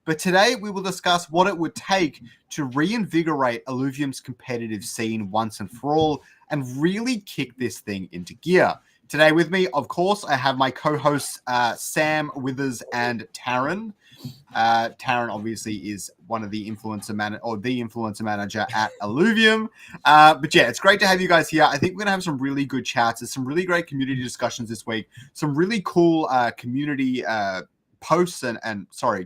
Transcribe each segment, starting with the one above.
But today we will discuss what it would take to reinvigorate Illuvium's competitive scene once and for all and really kick this thing into gear. Today with me, of course, I have my co-hosts Sam, Withers, and Taryn. Taryn obviously is one of the influencer manager at Illuvium. But yeah, it's great to have you guys here. I think we're gonna have some really good chats. There's some really great community discussions this week. Some really cool community posts and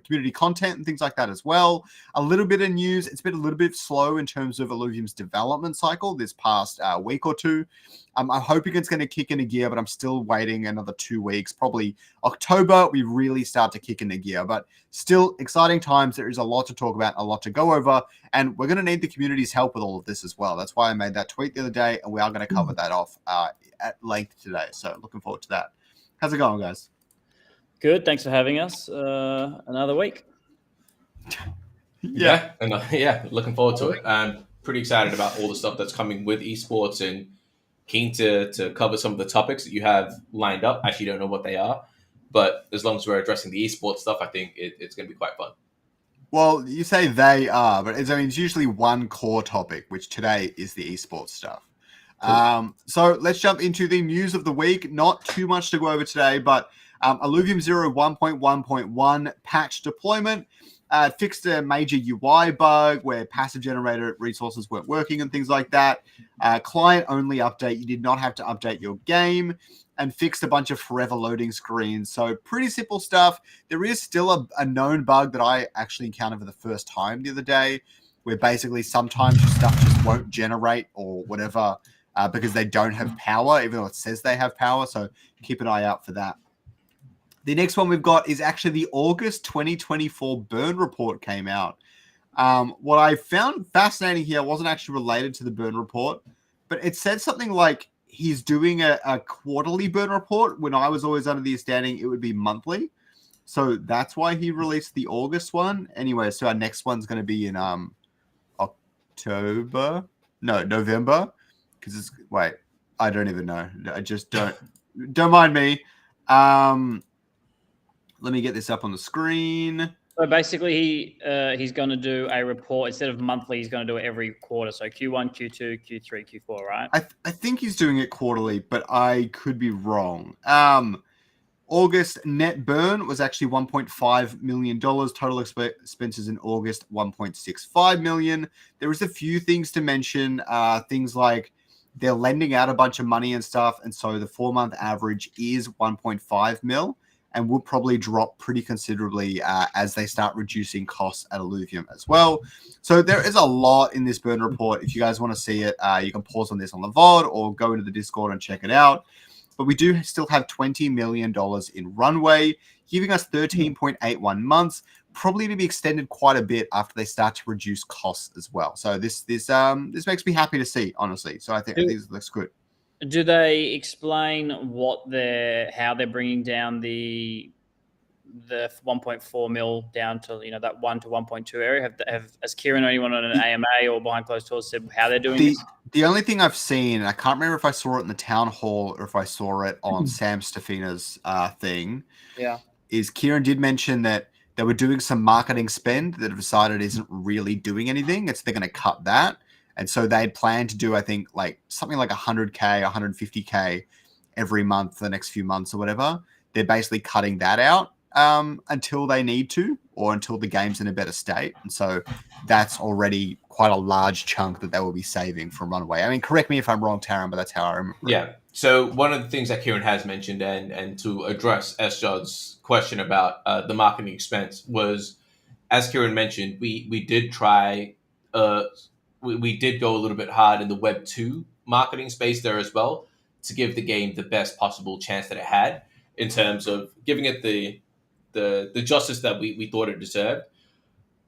community content and things like that as well. A little bit of news. It's been a little bit slow in terms of Illuvium's development cycle this past week or two. I'm hoping it's going to kick into gear, but I'm still waiting another 2 weeks. Probably October, we really start to kick into gear. But still, exciting times. There is a lot to talk about, a lot to go over, and we're going to need the community's help with all of this as well. That's why I made that tweet the other day, and we are going to cover that off at length today. So looking forward to that. How's it going, guys? Good. Thanks for having us. Another week. Yeah, looking forward to it. I'm pretty excited about all the stuff that's coming with esports and keen to cover some of the topics that you have lined up. Actually, don't know what they are, but as long as we're addressing the esports stuff, I think it's going to be quite fun. Well, you say they are, but it's usually one core topic, which today is the esports stuff. Cool. So let's jump into the news of the week. Not too much to go over today, but Illuvium 0 1.1.1 patch deployment fixed a major UI bug where passive generator resources weren't working and things like that. Client only update. You did not have to update your game, and fixed a bunch of forever loading screens. So pretty simple stuff. There is still a known bug that I actually encountered for the first time the other day, where basically sometimes your stuff just won't generate or whatever because they don't have power, even though it says they have power. So keep an eye out for that. The next one we've got is actually the August 2024 burn report came out. What I found fascinating here wasn't actually related to the burn report, but it said something like he's doing a quarterly burn report when I was always under the understanding it would be monthly. So that's why he released the August one. Anyway, so our next one's going to be in November. I don't even know. I just don't mind me. Let me get this up on the screen. So basically, he's going to do a report instead of monthly. He's going to do it every quarter. So Q1, Q2, Q3, Q4, right? I think he's doing it quarterly, but I could be wrong. August net burn was actually $1.5 million. Total expenses in August, $1.65 million. There was a few things to mention. Things like they're lending out a bunch of money and stuff, and so the 4-month average is 1.5 mil. And will probably drop pretty considerably as they start reducing costs at Illuvium as well. So there is a lot in this burn report. If you guys want to see it, you can pause on this on the VOD or go into the Discord and check it out. But we do still have $20 million in runway, giving us 13.81 months, probably to be extended quite a bit after they start to reduce costs as well. So this makes me happy to see, honestly. So I think this looks good. Do they explain how they're bringing down the 1.4 mil down to that 1 to 1.2 area? Has Kieran or anyone on an AMA or behind closed doors said how they're doing this? The only thing I've seen, and I can't remember if I saw it in the town hall or if I saw it on Sam Stefina's thing, is Kieran did mention that they were doing some marketing spend that have decided isn't really doing anything. They're going to cut that. And so they'd planned to do, I think, something like 100K, 150K every month for the next few months or whatever. They're basically cutting that out until they need to or until the game's in a better state. And so that's already quite a large chunk that they will be saving from runway. I mean, correct me if I'm wrong, Taryn, but that's how I remember it. Yeah. So one of the things that Kieran has mentioned and to address S-Jod's question about the marketing expense was, as Kieran mentioned, we did try... We did go a little bit hard in the Web 2 marketing space there as well to give the game the best possible chance that it had in terms of giving it the justice that we thought it deserved.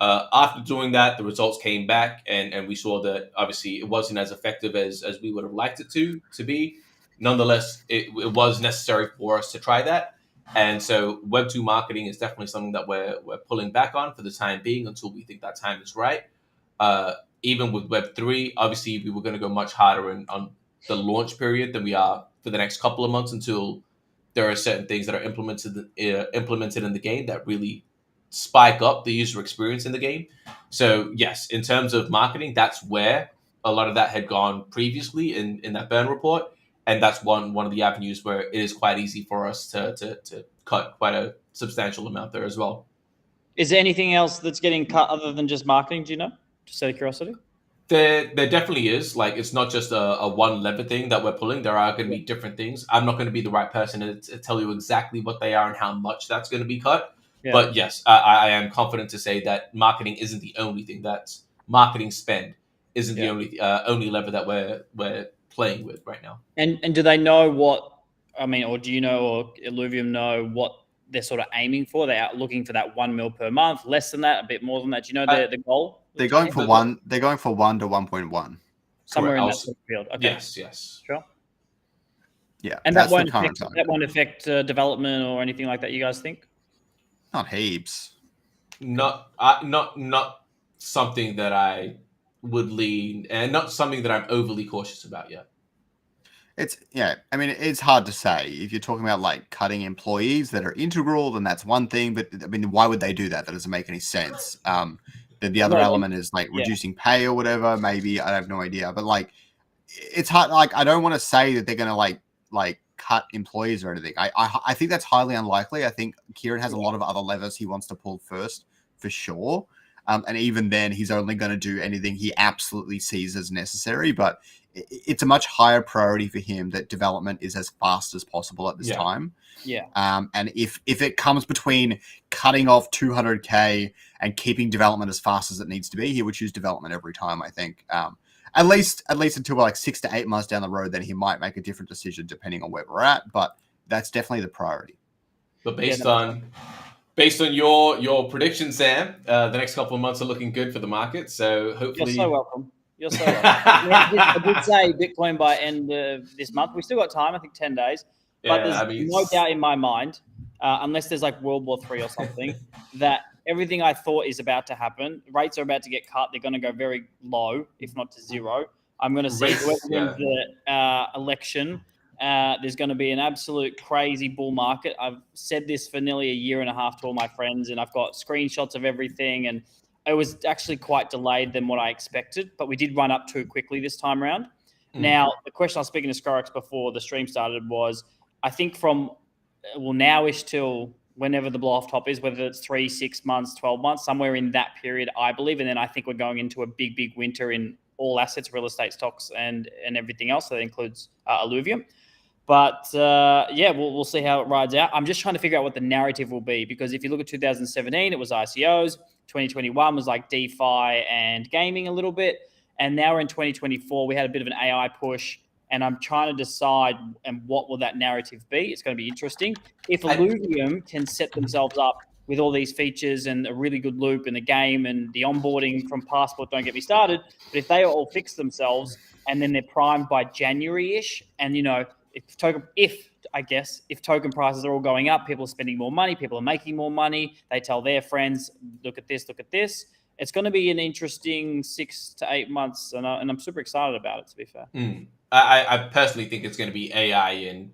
After doing that, the results came back and we saw that obviously it wasn't as effective as we would have liked it to be. Nonetheless, it was necessary for us to try that. And so Web 2 marketing is definitely something that we're pulling back on for the time being until we think that time is right. Even with Web 3, obviously we were going to go much harder on the launch period than we are for the next couple of months until there are certain things that are implemented in the game that really spike up the user experience in the game. So yes, in terms of marketing, that's where a lot of that had gone previously in that burn report, and that's one of the avenues where it is quite easy for us to cut quite a substantial amount there as well. Is there anything else that's getting cut other than just marketing? Do you know? Just out of curiosity. There definitely is. Like, it's not just a one lever thing that we're pulling. There are going to be different things. I'm not going to be the right person to tell you exactly what they are and how much that's going to be cut. Yeah. But yes, I am confident to say that marketing isn't the only thing. That's marketing spend isn't the only lever that we're playing with right now. And do they know what? I mean, or do you know, or Illuvium know what they're sort of aiming for? They're out looking for that 1 mil per month, less than that, a bit more than that. Do you know the goal? They're going for one. They're going for 1 to 1.1. Somewhere in that sort of field. Okay. Yes. Sure. Yeah, and that won't affect development or anything like that. You guys think? Not heaps. Not something that I would lean, and not something that I'm overly cautious about yet. I mean, it's hard to say. If you're talking about like cutting employees that are integral, then that's one thing. But I mean, why would they do that? That doesn't make any sense. Then the other element is like reducing pay or whatever. Maybe I have no idea. But like, it's hard. Like, I don't want to say that they're gonna like cut employees or anything. I think that's highly unlikely. I think Kieran has a lot of other levers he wants to pull first, for sure. And even then, he's only going to do anything he absolutely sees as necessary. But it's a much higher priority for him that development is as fast as possible at this time. Yeah. And if it comes between cutting off 200K and keeping development as fast as it needs to be, he would choose development every time, I think. At least until like 6 to 8 months down the road, then he might make a different decision depending on where we're at. But that's definitely the priority. But based on your prediction, Sam, the next couple of months are looking good for the market. So hopefully, you're so welcome. You're so welcome. I did say Bitcoin by end of this month. We still got time. I think 10 days. But there's no doubt in my mind, unless there's like World War III or something, that everything I thought is about to happen. Rates are about to get cut. They're going to go very low, if not to zero. I'm going to see whoever wins the election. There's going to be an absolute crazy bull market. I've said this for nearly a year and a half to all my friends, and I've got screenshots of everything. And it was actually quite delayed than what I expected, but we did run up too quickly this time around. Now, the question I was speaking to Scoriox before the stream started was, I think from nowish till whenever the blow-off top is, whether it's 3, 6 months, 12 months, somewhere in that period, I believe. And then I think we're going into a big, big winter in all assets, real estate, stocks, and everything else. So that includes Illuvium. But we'll see how it rides out. I'm just trying to figure out what the narrative will be, because if you look at 2017, it was ICOs. 2021 was like DeFi and gaming a little bit. And now we're in 2024. We had a bit of an AI push. And I'm trying to decide what will that narrative be. It's going to be interesting. If Illuvium can set themselves up with all these features and a really good loop in the game and the onboarding from Passport, don't get me started. But if they all fix themselves and then they're primed by January-ish, and, if token prices are all going up, people are spending more money, people are making more money, they tell their friends, look at this. It's going to be an interesting 6 to 8 months, and I'm super excited about it, to be fair. I personally think it's going to be AI, and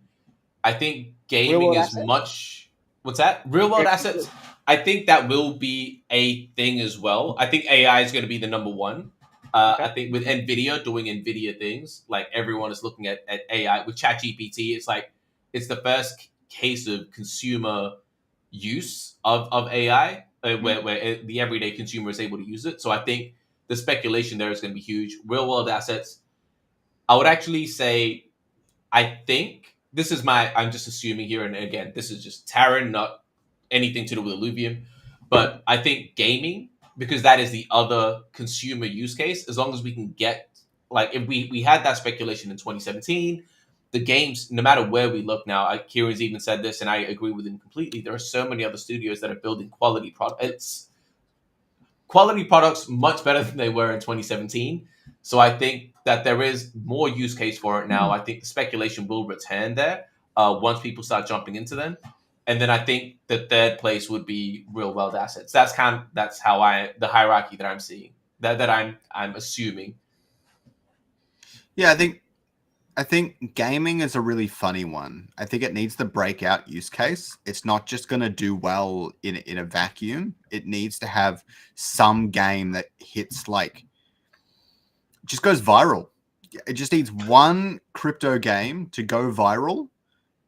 I think gaming is much... What's that? Real-world assets? I think that will be a thing as well. I think AI is going to be the number one. I think with NVIDIA doing NVIDIA things, like everyone is looking at AI. With ChatGPT, it's the first case of consumer use of AI where the everyday consumer is able to use it. So I think the speculation there is going to be huge. Real world assets, I would actually say, I think this is I'm just assuming here, and again, this is just Taran, not anything to do with Illuvium, but I think gaming, because that is the other consumer use case, as long as we can get, like, if we had that speculation in 2017, the games, no matter where we look now, Kieran's even said this, and I agree with him completely, there are so many other studios that are building quality products much better than they were in 2017. So I think that there is more use case for it now. I think the speculation will return there once people start jumping into them. And then I think the third place would be real world assets. That's how the hierarchy that I'm seeing, that I'm assuming. Yeah, I think I think gaming is a really funny one. I think it needs the breakout use case. It's not just going to do well in a vacuum. It needs to have some game that hits like just goes viral. It just needs one crypto game to go viral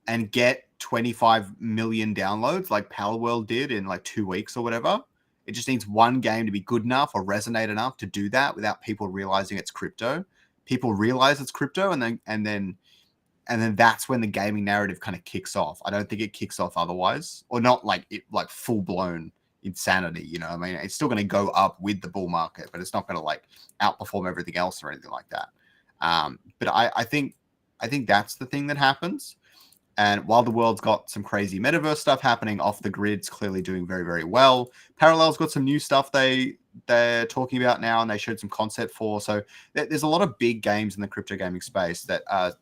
and get 25 million downloads like Power World did in like 2 weeks or whatever. It just needs one game to be good enough or resonate enough to do that without people realizing it's crypto. People realize it's crypto, and then that's when the gaming narrative kind of kicks off. I don't think it kicks off otherwise, or not like full blown insanity. You know, I mean, it's still going to go up with the bull market, but it's not going to like outperform everything else or anything like that. But I think that's the thing that happens. And while the world's got some crazy metaverse stuff happening, off the grid's clearly doing very, very well. Parallel's got some new stuff they're talking about now, and they showed some concept for. So there's a lot of big games in the crypto gaming space that are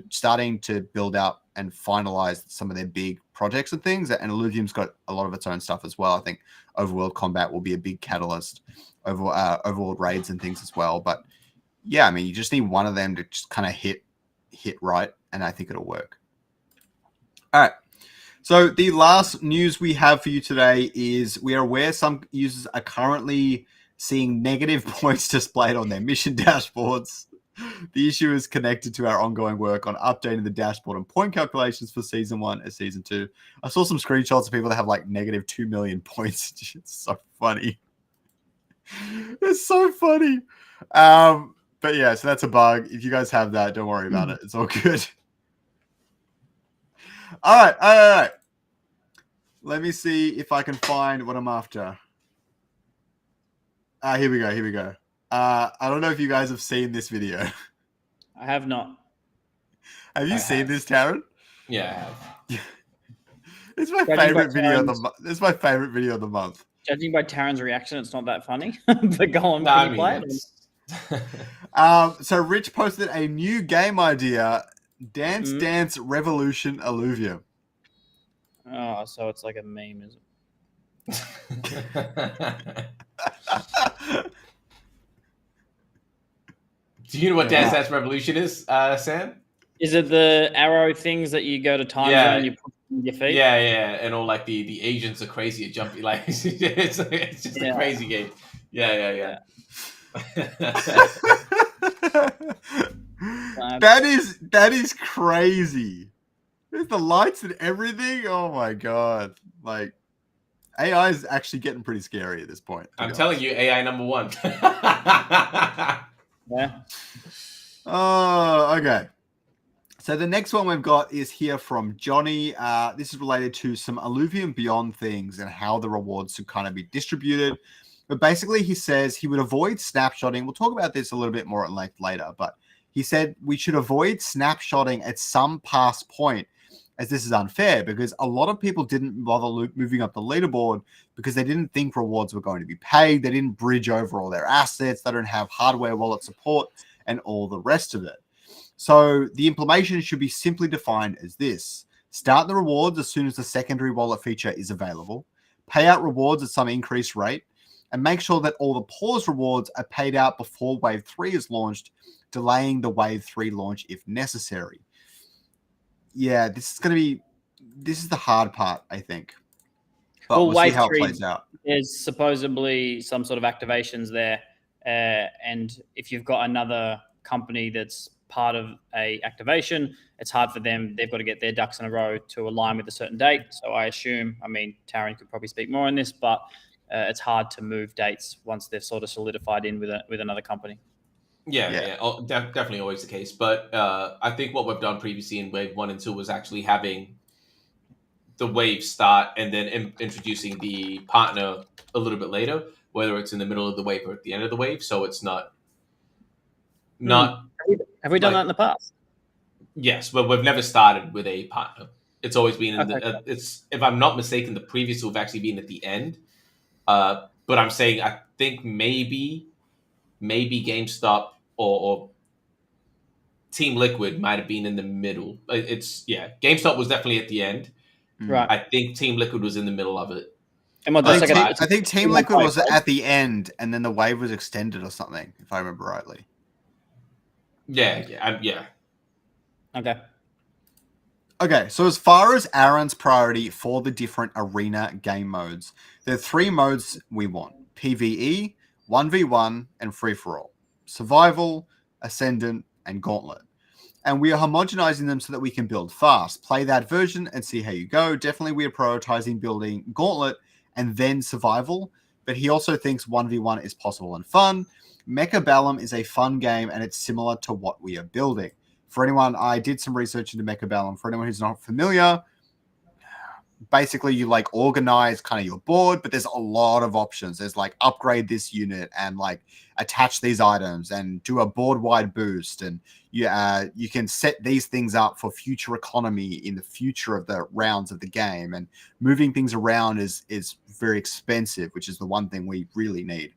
starting to build out and finalize some of their big projects and things. And Illuvium's got a lot of its own stuff as well. I think Overworld Combat will be a big catalyst, Overworld raids and things as well. But yeah, I mean, you just need one of them to just kind of hit right, and I think it'll work. All right. So the last news we have for you today is we are aware some users are currently seeing negative points displayed on their mission dashboards. The issue is connected to our ongoing work on updating the dashboard and point calculations for Season 1 and Season 2. I saw some screenshots of people that have like negative 2 million points. It's so funny. It's so funny. But yeah, so that's a bug. If you guys have that, don't worry about it. It's all good. All right. Let me see if I can find what I'm after. Here we go. I don't know if you guys have seen this video. I have not. Have you seen this, Taryn? Yeah, I have. It's my favorite video of the month. It's my favorite video of the month. Judging by Taryn's reaction, it's not that funny. But go on, can you play it? So Rich posted a new game idea, Dance Revolution Illuvium. Oh, so it's like a meme, is it? Do you know what Dance Dance Revolution is, Sam? Is it the arrow things that you go to time zone and you put with your feet? Yeah, and all like the agents are crazy at jumping. Like it's just a crazy game. Yeah. That is crazy. There's the lights and everything. Oh my god! Like AI is actually getting pretty scary at this point. I'm telling you, AI number 1. Yeah. Oh, okay. So the next one we've got is here from Johnny. This is related to some Illuvium Beyond things and how the rewards should kind of be distributed. But basically, he says he would avoid snapshotting. We'll talk about this a little bit more at length later, but he said we should avoid snapshotting at some past point, as this is unfair because a lot of people didn't bother moving up the leaderboard because they didn't think rewards were going to be paid. They didn't bridge over all their assets. They don't have hardware wallet support and all the rest of it. So the implementation should be simply defined as this. Start the rewards as soon as the secondary wallet feature is available. Pay out rewards at some increased rate. And make sure that all the pause rewards are paid out before Wave 3 is launched, delaying the Wave 3 launch if necessary. Yeah, this is the hard part, I think. But we'll see how it plays out. There's supposedly some sort of activations there. And if you've got another company that's part of a activation, it's hard for them. They've got to get their ducks in a row to align with a certain date. So I assume, Taryn could probably speak more on this, but it's hard to move dates once they've sort of solidified in with another company. Yeah. Definitely always the case. But I think what we've done previously in Wave 1 and 2 was actually having the wave start and then introducing the partner a little bit later, whether it's in the middle of the wave or at the end of the wave. So it's not. Have we done that in the past? Yes, but we've never started with a partner. It's always been it's, if I'm not mistaken, the previous will have actually been at the end. But I'm saying I think maybe GameStop or Team Liquid might have been in the middle. GameStop was definitely at the end. Right. I think Team Liquid was in the middle of it. I think Team Liquid was at the end, and then the wave was extended or something, if I remember rightly. Yeah. Okay. Okay, so as far as Aaron's priority for the different arena game modes, there are 3 modes we want: PvE, 1v1, and free-for-all. Survival, Ascendant, and Gauntlet. And we are homogenizing them so that we can build fast. Play that version and see how you go. Definitely we are prioritizing building Gauntlet and then Survival, but he also thinks 1v1 is possible and fun. Mechabellum is a fun game, and it's similar to what we are building. For anyone, I did some research into Mechabellum. For anyone who's not familiar, basically you like organize kind of your board, but there's a lot of options. There's like upgrade this unit and like attach these items and do a board wide boost, and you can set these things up for future economy in the future of the rounds of the game. And moving things around is very expensive, which is the one thing we really need.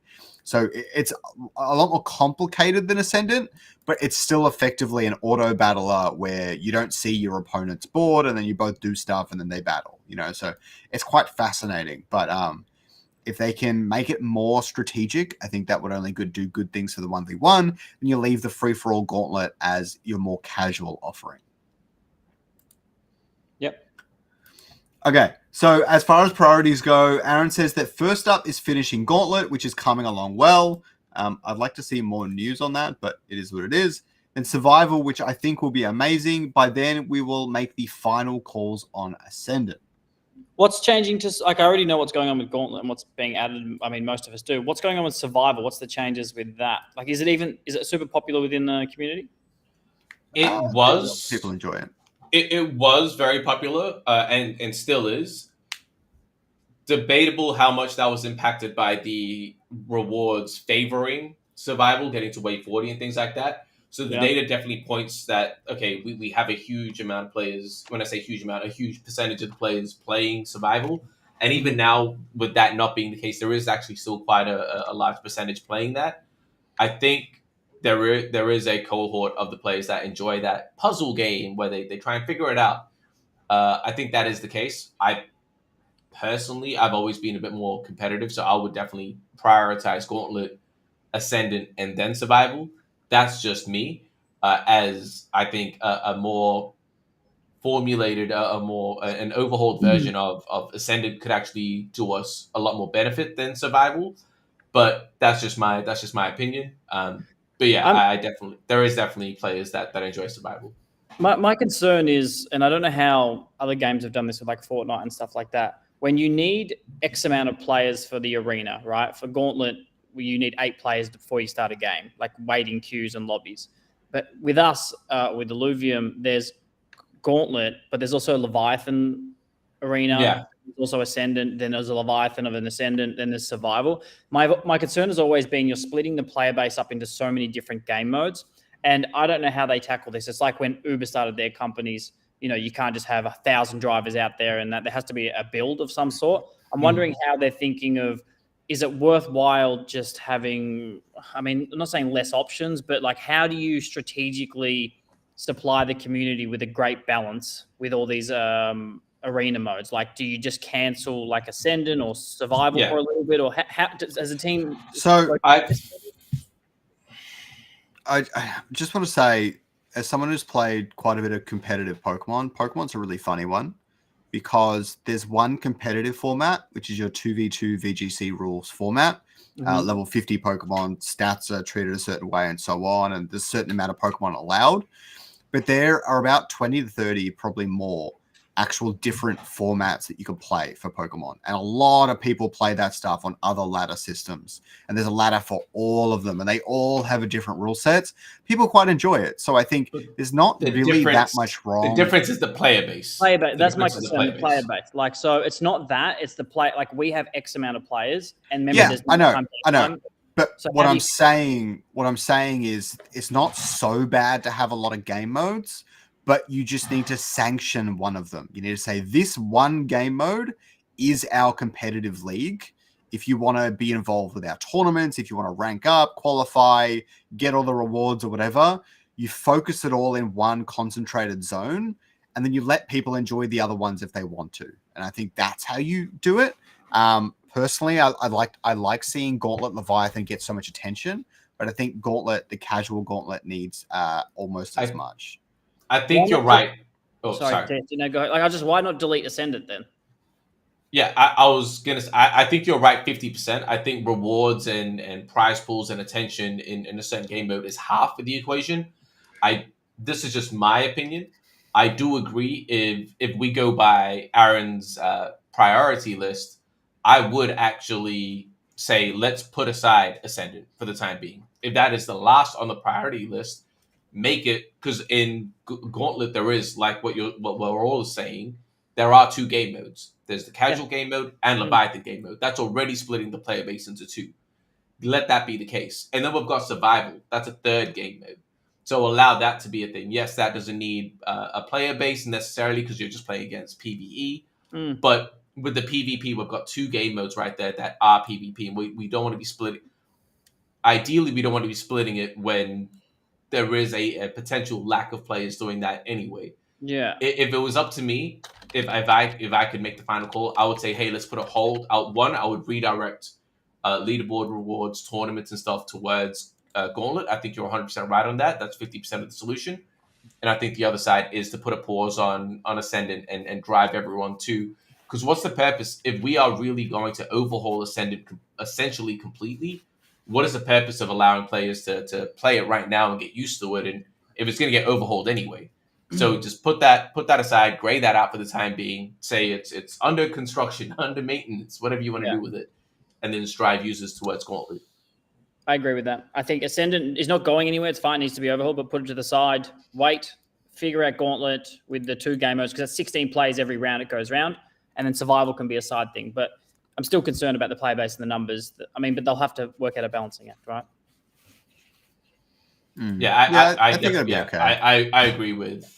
So it's a lot more complicated than Ascendant, but it's still effectively an auto battler where you don't see your opponent's board and then you both do stuff and then they battle, so it's quite fascinating. But if they can make it more strategic, I think that would only do good things for the 1v1, and you leave the free-for-all Gauntlet as your more casual offering. Yep. Okay, so as far as priorities go, Aaron says that first up is finishing Gauntlet, which is coming along well. I'd like to see more news on that, but it is what it is. And Survival, which I think will be amazing. By then, we will make the final calls on Ascendant. What's changing to, like, I already know what's going on with Gauntlet and what's being added. I mean, most of us do. What's going on with Survival? What's the changes with that? Like, is it super popular within the community? It was. People enjoy it. It was very popular and still is. Debatable how much that was impacted by the rewards favoring Survival, getting to wave 40 and things like that. So the data definitely points that, okay, we have a huge amount of players. When I say huge amount, a huge percentage of the players playing Survival. And even now, with that not being the case, there is actually still quite a large percentage playing that. I think there is a cohort of the players that enjoy that puzzle game where they try and figure it out. I think that is the case. Personally, I've always been a bit more competitive, so I would definitely prioritize Gauntlet, Ascendant, and then Survival. That's just me, as I think a more formulated, an overhauled version of Ascendant could actually do us a lot more benefit than Survival. But that's just my opinion. But yeah, there is definitely players that enjoy Survival. My concern is, and I don't know how other games have done this with like Fortnite and stuff like that, when you need X amount of players for the arena, right? For Gauntlet, you need 8 players before you start a game, like waiting queues and lobbies. But with us, with Illuvium, there's Gauntlet, but there's also Leviathan Arena. Yeah. There's also Ascendant. Then there's a Leviathan of an Ascendant. Then there's Survival. My concern has always been you're splitting the player base up into so many different game modes. And I don't know how they tackle this. It's like when Uber started their companies, you can't just have 1,000 drivers out there, and that there has to be a build of some sort. I'm wondering how they're thinking of, is it worthwhile just having, I mean, I'm not saying less options, but like, how do you strategically supply the community with a great balance with all these arena modes? Like, do you just cancel like Ascendant or Survival for a little bit, or how as a team? So I just want to say, as someone who's played quite a bit of competitive Pokemon's a really funny one, because there's one competitive format, which is your 2v2 VGC rules format. Level 50 Pokemon stats are treated a certain way and so on, and there's a certain amount of Pokemon allowed. But there are about 20 to 30, probably more, actual different formats that you can play for Pokemon. And a lot of people play that stuff on other ladder systems. And there's a ladder for all of them, and they all have a different rule sets. People quite enjoy it. So I think there's not really that much wrong. The difference is the player base. That's my concern, the player base. Like, so it's not that, it's the play. Like, we have X amount of players, and remember, there's I know. But so what I'm saying is it's not so bad to have a lot of game modes, but you just need to sanction one of them. You need to say, this one game mode is our competitive league. If you want to be involved with our tournaments, if you want to rank up, qualify, get all the rewards or whatever, you focus it all in one concentrated zone, and then you let people enjoy the other ones if they want to. And I think that's how you do it. Personally, I like seeing Gauntlet Leviathan get so much attention, but I think Gauntlet, the casual Gauntlet, needs almost as much. I think you're right. Oh, sorry. Go ahead. Like, why not delete Ascendant then? Yeah, I was gonna. I think you're right. 50%. I think rewards and prize pools and attention in a certain game mode is half of the equation. This is just my opinion. I do agree. If we go by Aaron's priority list, I would actually say let's put aside Ascendant for the time being. If that is the last on the priority list, make it, because in Gauntlet there is, like what we're all saying, there are two game modes. There's the casual game mode and Leviathan game mode. That's already splitting the player base into two. Let that be the case. And then we've got survival. That's a third game mode. So allow that to be a thing. Yes, that doesn't need a player base necessarily because you're just playing against PvE. But with the PvP, we've got two game modes right there that are PvP. And we don't want to be splitting. Ideally, we don't want to be splitting it when there is a potential lack of players doing that anyway. Yeah. If it was up to me, if I could make the final call, I would say, hey, let's put a hold out. One, I would redirect leaderboard rewards, tournaments, and stuff towards Gauntlet. I think you're 100% right on that. That's 50% of the solution. And I think the other side is to put a pause on Ascendant and drive everyone to. Because what's the purpose? If we are really going to overhaul Ascendant essentially completely, what is the purpose of allowing players to play it right now and get used to it? And if it's going to get overhauled anyway. So just put that aside, gray that out for the time being. Say it's under construction, under maintenance, whatever you want to do with it, and then just drive users towards Gauntlet. I agree with that. I think Ascendant is not going anywhere. It's fine. It needs to be overhauled, but put it to the side. Wait, figure out Gauntlet with the two game modes because that's 16 plays every round it goes round, and then survival can be a side thing. But I'm still concerned about the player base and the numbers. I mean, but they'll have to work out a balancing act, right? Yeah, I think it'd be okay. I agree with.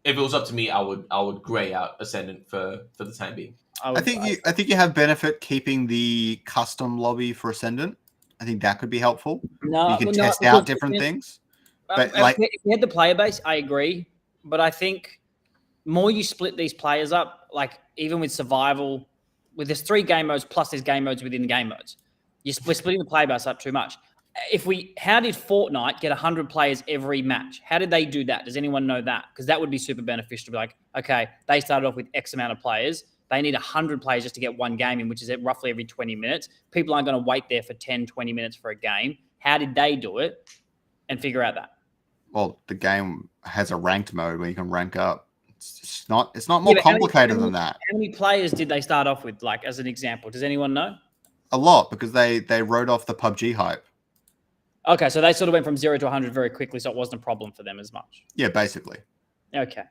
If it was up to me, I would gray out Ascendant for the time being. I think you have benefit keeping the custom lobby for Ascendant. I think that could be helpful. You can test out different things. But if you had the player base, I agree. But I think more you split these players up, like even with survival, with there's 3 game modes plus there's game modes within the game modes. We're splitting the player base up too much. How did Fortnite get 100 players every match? How did they do that? Does anyone know that? Because that would be super beneficial to be like, okay, they started off with X amount of players. They need 100 players just to get one game in, which is roughly every 20 minutes. People aren't going to wait there for 10, 20 minutes for a game. How did they do it and figure out that? Well, the game has a ranked mode where you can rank up. It's not more complicated than that. How many players did they start off with, like, as an example? Does anyone know? A lot, because they rode off the PUBG hype. Okay, so they sort of went from 0 to 100 very quickly, so it wasn't a problem for them as much. Yeah, basically. Okay.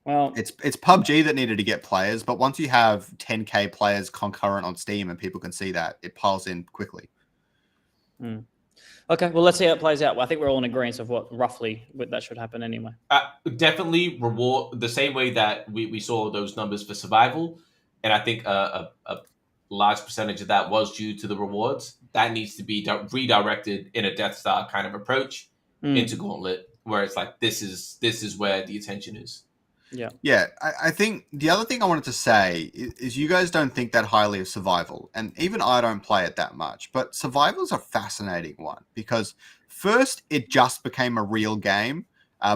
Well, it's PUBG that needed to get players, but once you have 10K players concurrent on Steam and people can see that, it piles in quickly. Okay, well, let's see how it plays out. Well, I think we're all in agreement of what that should happen anyway. Definitely reward the same way that we saw those numbers for survival, and I think a large percentage of that was due to the rewards. That needs to be redirected in a Death Star kind of approach into Gauntlet, where it's like this is where the attention is. Yeah. I think the other thing I wanted to say is you guys don't think that highly of survival, and even I don't play it that much. But survival is a fascinating one because first it just became a real game.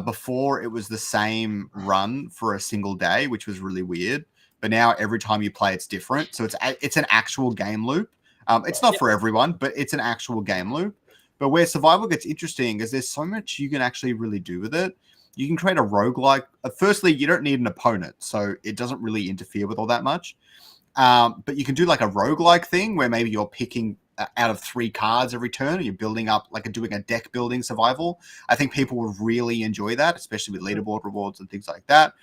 Before it was the same run for a single day, which was really weird. But now every time you play, it's different. So it's an actual game loop. It's not for everyone, but it's an actual game loop. But where survival gets interesting is there's so much you can actually really do with it. You can create a roguelike. Firstly, you don't need an opponent, so it doesn't really interfere with all that much. But you can do like a roguelike thing where maybe you're picking out of 3 cards every turn and you're building up, like doing a deck building survival. I think people would really enjoy that, especially with leaderboard rewards and things like that.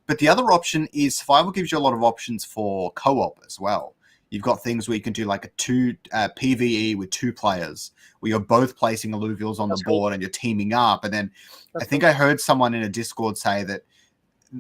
But the other option is survival gives you a lot of options for co-op as well. You've got things where you can do like a PvE with 2 players, where you're both placing alluvials on the board and you're teaming up. And then I think I heard someone in a Discord say that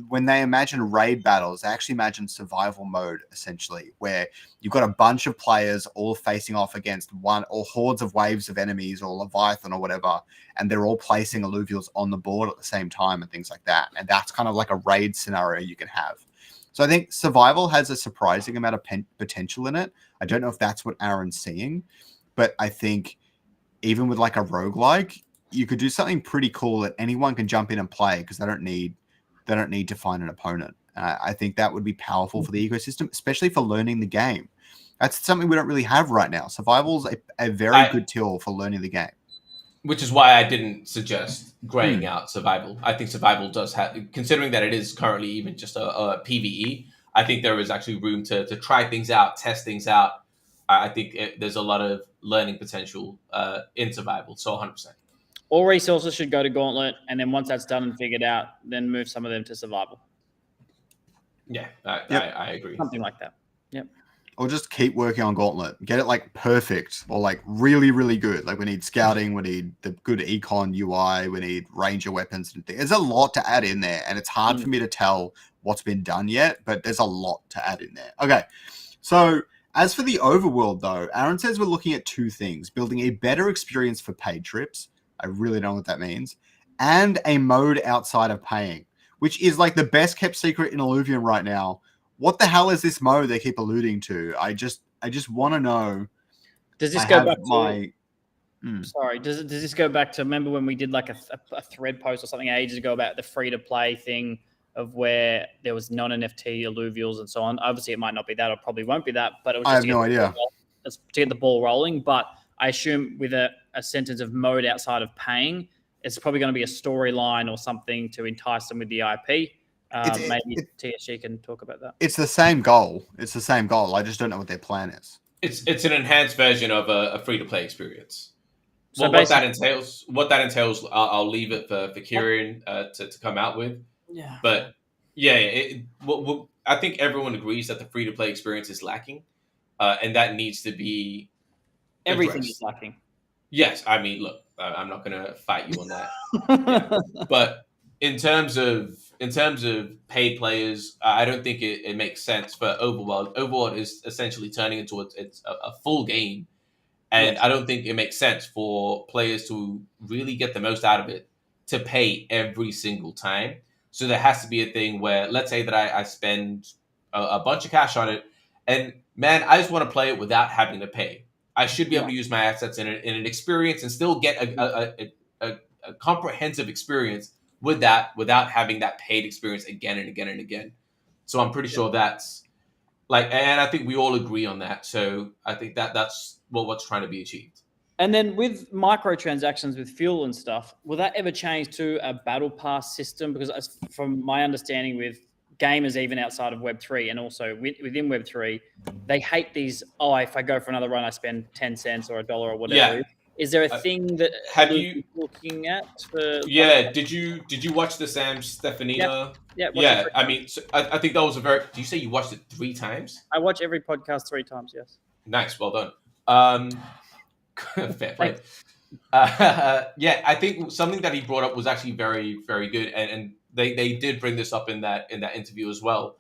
when they imagine raid battles, they actually imagine survival mode, essentially, where you've got a bunch of players all facing off against one or hordes of waves of enemies or Leviathan or whatever, and they're all placing alluvials on the board at the same time and things like that. And that's kind of like a raid scenario you can have. So I think survival has a surprising amount of potential in it. I don't know if that's what Aaron's seeing, but I think even with like a roguelike, you could do something pretty cool that anyone can jump in and play because they don't need to find an opponent. I think that would be powerful for the ecosystem, especially for learning the game. That's something we don't really have right now. Survival's a very good tool for learning the game. Which is why I didn't suggest graying out survival. I think survival does have, considering that it is currently even just a PvE, I think there is actually room to try things out, test things out. I think there's a lot of learning potential in survival. So 100%. All resources should go to Gauntlet, and then once that's done and figured out, then move some of them to survival. Yeah, I agree. Something like that. Yep. Or just keep working on Gauntlet. Get it like perfect or like really, really good. Like we need scouting, we need the good econ UI, we need ranger weapons and things. There's a lot to add in there, and it's hard for me to tell what's been done yet, but there's a lot to add in there. Okay, so as for the overworld though, Aaron says we're looking at two things: building a better experience for paid trips. I really don't know what that means. And a mode outside of paying, which is like the best kept secret in Illuvium right now. What the hell is this mode they keep alluding to? I just want to know. Does this go back to Sorry, does this go back to, remember when we did like a thread post or something ages ago about the free to play thing of where there was non-NFT alluvials and so on? Obviously, it might not be that, or probably won't be that, but it was just I have no idea. To get the ball rolling. But I assume with a sentence of mode outside of paying, it's probably going to be a storyline or something to entice them with the IP. Maybe TSG can talk about that. It's the same goal. I just don't know what their plan is. It's an enhanced version of a free to play experience. So what that entails, I'll leave it for Kieran to come out with. Yeah. But yeah, I think everyone agrees that the free to play experience is lacking, and that needs to be everything addressed. is lacking. Yes, I mean, look, I'm not going to fight you on that. Yeah. But in terms of paid players, I don't think it makes sense for Overworld. Overworld is essentially turning into a full game, and I don't think it makes sense for players to really get the most out of it to pay every single time. So there has to be a thing where, let's say that I spend a bunch of cash on it, and man, I just want to play it without having to pay. I should be able to use my assets in an experience and still get a comprehensive experience with that without having that paid experience again and again and again. So I'm pretty sure that's like, and I think we all agree on that. So I think that's what's trying to be achieved. And then with microtransactions with fuel and stuff, will that ever change to a battle pass system? Because from my understanding with gamers, even outside of Web3 and also within Web3, they hate these, if I go for another run, I spend 10 cents or $1 or whatever. Yeah. Is there a thing that you're looking at? Did you watch the Sam Stefanina? Yeah. I mean, so I think that was do you say you watched it 3 times? I watch every podcast 3 times, yes. Nice, well done. Fair play. I think something that he brought up was actually very, very good, and they did bring this up in that interview as well.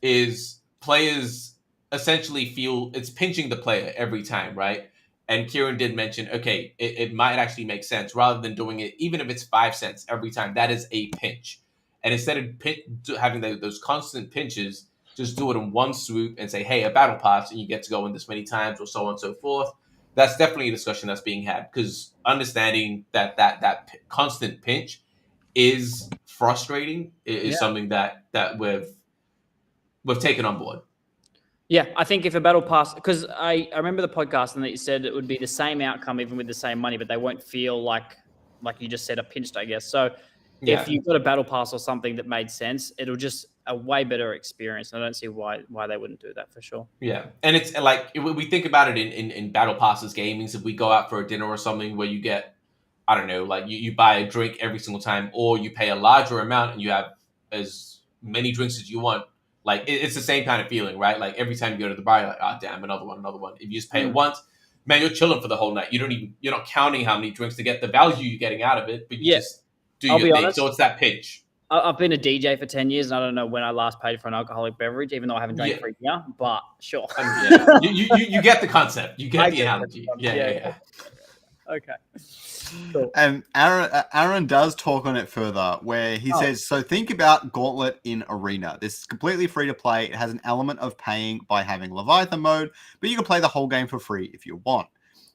Is players essentially feel it's pinching the player every time, right? And Kieran did mention, okay, it might actually make sense rather than doing it, even if it's 5 cents every time. That is a pinch, and instead of having those constant pinches, just do it in one swoop and say, hey, a battle pass, and you get to go in this many times, or so on and so forth. That's definitely a discussion that's being had, because understanding that constant pinch is frustrating is something that we've taken on board. Yeah, I think if a battle pass, because I remember the podcast and that you said it would be the same outcome even with the same money, but they won't feel like you just said, a pinched, I guess. So if you've got a battle pass or something that made sense, it'll just a way better experience. I don't see why they wouldn't do that for sure. Yeah, and it's like we think about it in battle passes gamings. If we go out for a dinner or something where you get, I don't know, like you buy a drink every single time, or you pay a larger amount and you have as many drinks as you want. Like it's the same kind of feeling, right? Like every time you go to the bar, you're like, damn, another one. If you just pay it once, man, you're chilling for the whole night. You're not counting how many drinks to get the value you're getting out of it, but you just do your thing. Honest, so it's that pinch. I've been a DJ for 10 years, and I don't know when I last paid for an alcoholic beverage, even though I haven't drank for a year, but sure. You get the concept. You get the analogy. Yeah. Okay. Cool. And Aaron does talk on it further, where he says, so think about Gauntlet in Arena. This is completely free to play. It has an element of paying by having Leviathan mode, but you can play the whole game for free if you want.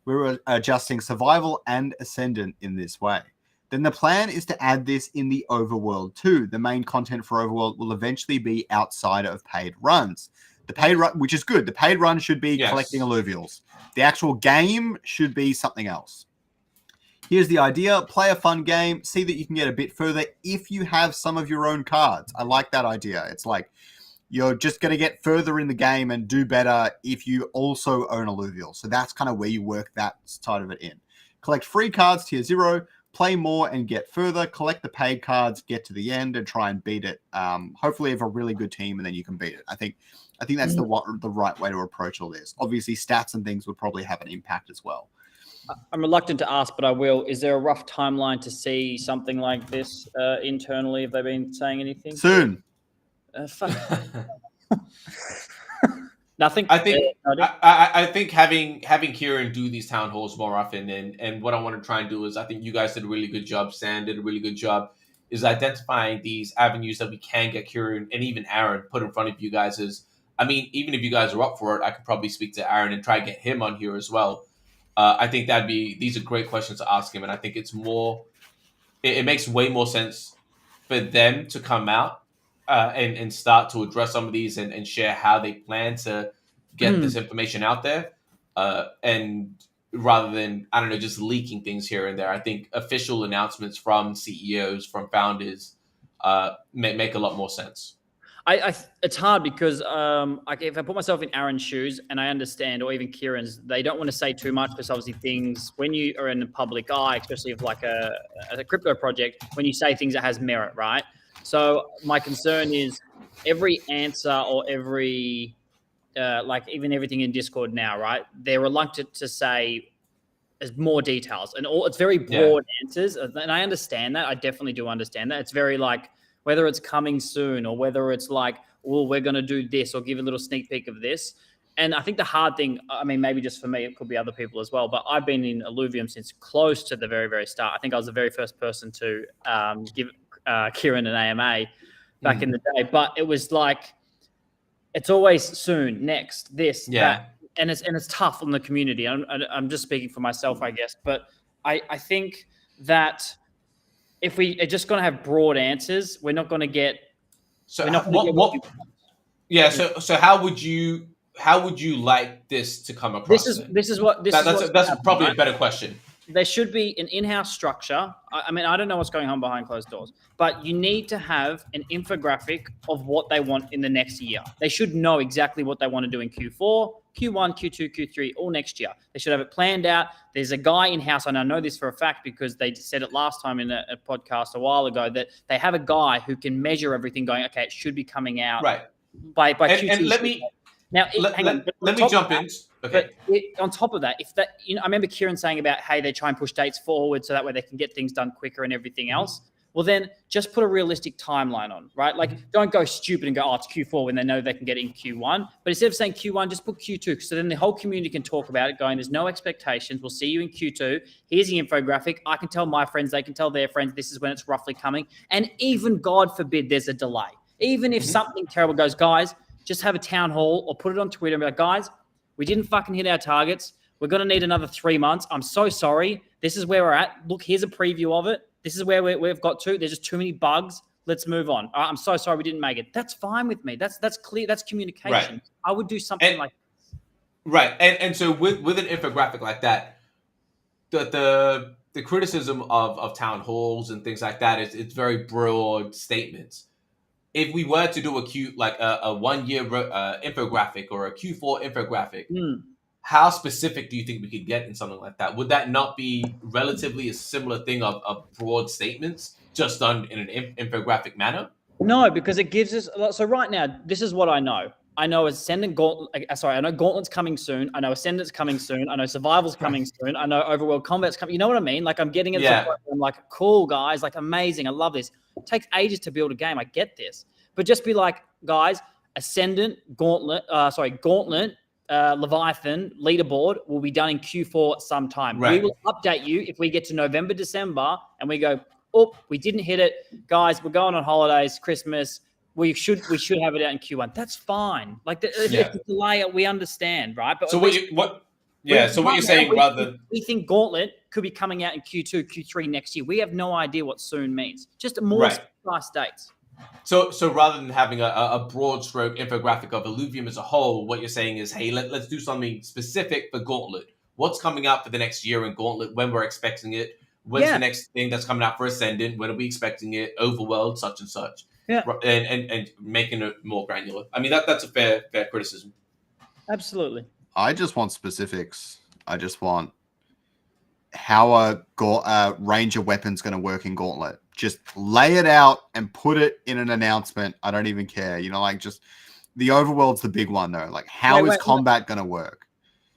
We're adjusting survival and ascendant in this way. Then the plan is to add this in the Overworld too. The main content for Overworld will eventually be outside of paid runs. The paid run, which is good. The paid run should be collecting alluvials. The actual game should be something else. Here's the idea. Play a fun game. See that you can get a bit further if you have some of your own cards. I like that idea. It's like you're just going to get further in the game and do better if you also own alluvial. So that's kind of where you work that side of it in. Collect free cards, tier 0. Play more and get further. Collect the paid cards, get to the end, and try and beat it. Hopefully, have a really good team, and then you can beat it. I think that's the right way to approach all this. Obviously, stats and things would probably have an impact as well. I'm reluctant to ask, but I will. Is there a rough timeline to see something like this internally? Have they been saying anything? Soon. Nothing. I think having Kieran do these town halls more often, and what I want to try and do is, I think you guys did a really good job. Stan did a really good job, is identifying these avenues that we can get Kieran and even Aaron put in front of you guys. Even if you guys are up for it, I could probably speak to Aaron and try to get him on here as well. I think these are great questions to ask him, and I think it makes way more sense for them to come out and start to address some of these and share how they plan to get this information out there, and rather than, I don't know, just leaking things here and there. I think official announcements from CEOs, from founders, make a lot more sense. It's hard because if I put myself in Aaron's shoes, and I understand, or even Kieran's, they don't want to say too much because obviously things, when you are in the public eye, especially of like a crypto project, when you say things that has merit, right? So my concern is every answer or every like even everything in Discord now, right? They're reluctant to say as more details, and it's very broad answers, and I understand that. I definitely do understand that. It's very like, whether it's coming soon or whether it's like, well, we're going to do this or give a little sneak peek of this. And I think the hard thing, I mean, maybe just for me, it could be other people as well, but I've been in Illuvium since close to the very, very start. I think I was the very first person to give Kieran an AMA back in the day, but it was like, it's always soon, next, this, that. And it's tough on the community. I'm just speaking for myself, I guess, but I think that if we are just going to have broad answers, we're not going to get. So So how would you like this to come across? That's probably a better question. There should be an in-house structure. I mean, I don't know what's going on behind closed doors, but you need to have an infographic of what they want in the next year. They should know exactly what they want to do in Q4, Q1, Q2, Q3, all next year. They should have it planned out. There's a guy in-house, and I know this for a fact because they said it last time in a podcast a while ago, that they have a guy who can measure everything going, okay, it should be coming out by Q2. And let me jump in. Okay. But on top of that, I remember Kieran saying about, hey, they try and push dates forward so that way they can get things done quicker and everything else. Well, then just put a realistic timeline on, right? Like, don't go stupid and go, oh, it's Q4 when they know they can get it in Q1. But instead of saying Q1, just put Q2. So then the whole community can talk about it, going, there's no expectations. We'll see you in Q2. Here's the infographic. I can tell my friends, they can tell their friends, this is when it's roughly coming. And even, God forbid, there's a delay. Even if something terrible goes, guys, just have a town hall or put it on Twitter and be like, guys, we didn't fucking hit our targets. We're going to need another 3 months. I'm so sorry. This is where we're at. Look, here's a preview of it. This is where we've got to. There's just too many bugs. Let's move on. I'm so sorry we didn't make it. That's fine with me. That's clear. That's communication. Right. I would do something like this. Right. And so with an infographic like that, the criticism of town halls and things like that is it's very broad statements. If we were to do a 1 year infographic or a Q4 infographic, how specific do you think we could get in something like that? Would that not be relatively a similar thing of broad statements just done in an infographic manner? No, because it gives us. So right now, this is what I know. I know Ascendant Gauntlet. I know Gauntlet's coming soon. I know Ascendant's coming soon. I know Survival's coming soon. I know Overworld Combat's coming. You know what I mean? Like, I'm getting it. I'm like, cool, guys. Like, amazing. I love this. It takes ages to build a game. I get this. But just be like, guys, Ascendant, Gauntlet, Leviathan, Leaderboard will be done in Q4 sometime. Right. We will update you if we get to November, December, and we go, oh, we didn't hit it. Guys, we're going on holidays, Christmas. We should have it out in Q1. That's fine. Like, if it's a delay, we understand, right? But so Yeah. So what you're saying, we think Gauntlet could be coming out in Q2, Q3 next year. We have no idea what soon means. Just more precise dates. So rather than having a broad stroke infographic of Illuvium as a whole, what you're saying is, hey, let's do something specific for Gauntlet. What's coming out for the next year in Gauntlet? When we're expecting it? When's the next thing that's coming out for Ascendant? When are we expecting it? Overworld, such and such. Yeah. And making it more granular. I mean, that's a fair criticism. Absolutely. I just want specifics. I just want how a ranger weapon's going to work in Gauntlet. Just lay it out and put it in an announcement. I don't even care. You know, like just the Overworld's the big one though. Like how is combat going to work?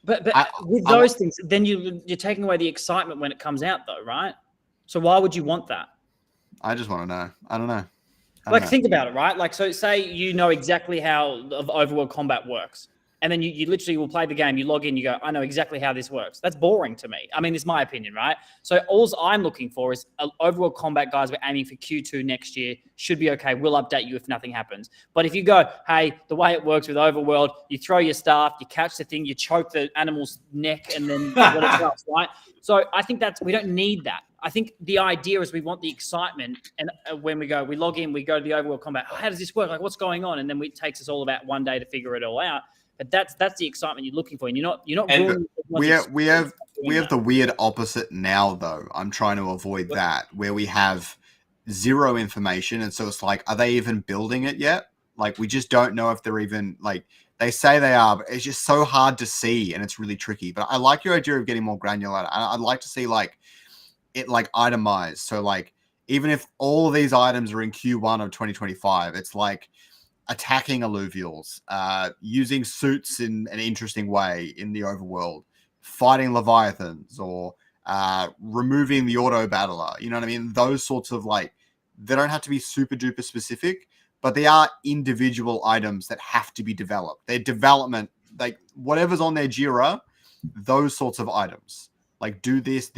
But with those things, then you're taking away the excitement when it comes out though, right? So why would you want that? I just want to know. I don't know. Think about it, right? Like, so say you know exactly how the Overworld combat works. And then you literally will play the game. You log in, you go, I know exactly how this works. That's boring to me. I mean, it's my opinion, right? So all I'm looking for is overworld combat, guys. We're aiming for Q2 next year. Should be okay. We'll update you if nothing happens. But if you go, hey, the way it works with Overworld, you throw your staff, you catch the thing, you choke the animal's neck, and then what it does, right? So I think we don't need that. I think the idea is we want the excitement. And when we log in, we go to the Overworld combat. How does this work? Like, what's going on? And then it takes us all about one day to figure it all out. But that's the excitement you're looking for, and you're not. And we have the weird opposite now, though. I'm trying to avoid that, where we have zero information, and so it's like, are they even building it yet? Like, we just don't know if they're even like they say they are, but it's just so hard to see, and it's really tricky. But I like your idea of getting more granular. I'd like to see like it like itemized. So like even if all of these items are in Q1 of 2025, it's like attacking alluvials, using suits in an interesting way in the overworld, fighting leviathans, or removing the auto battler. You know what I mean? Those sorts of like, they don't have to be super duper specific, but they are individual items that have to be developed. Their development, like whatever's on their Jira, those sorts of items, like do this,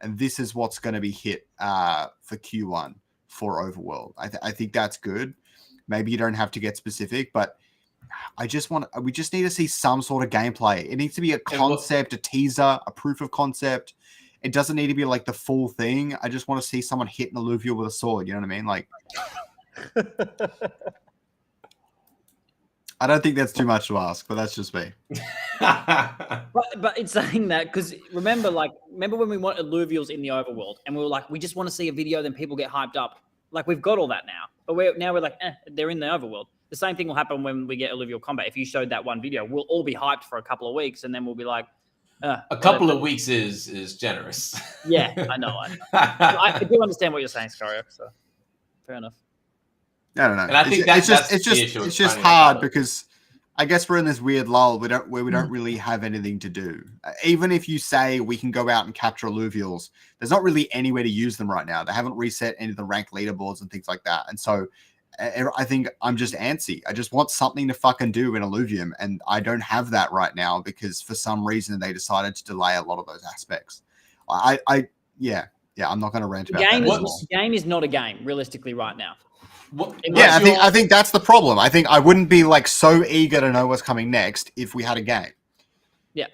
and this is what's going to be hit for Q1 for Overworld. I think that's good. Maybe you don't have to get specific, but we just need to see some sort of gameplay. It needs to be a concept, a teaser, a proof of concept. It doesn't need to be like the full thing. I just want to see someone hit an alluvial with a sword. You know what I mean? Like, I don't think that's too much to ask, but that's just me. but it's saying that because remember when we want alluvials in the overworld and we were like, we just want to see a video, then people get hyped up. Like we've got all that now, but we're like, they're in the overworld. The same thing will happen when we get alluvial combat. If you showed that one video, we'll all be hyped for a couple of weeks, and then we'll be like, a couple of weeks is generous. Yeah, I know. I do understand what you're saying, Scoriox. So fair enough. I don't know. And I think it's just hard because I guess we're in this weird lull where we don't really have anything to do. Even if you say we can go out and capture alluvials, there's not really anywhere to use them right now. They haven't reset any of the rank leaderboards and things like that. And so I think I'm just antsy. I just want something to fucking do in Illuvium, and I don't have that right now because for some reason they decided to delay a lot of those aspects. I'm not going to rant about that anymore. The game is not a game realistically right now. I think that's the problem. I think I wouldn't be like so eager to know what's coming next if we had a game. Yeah,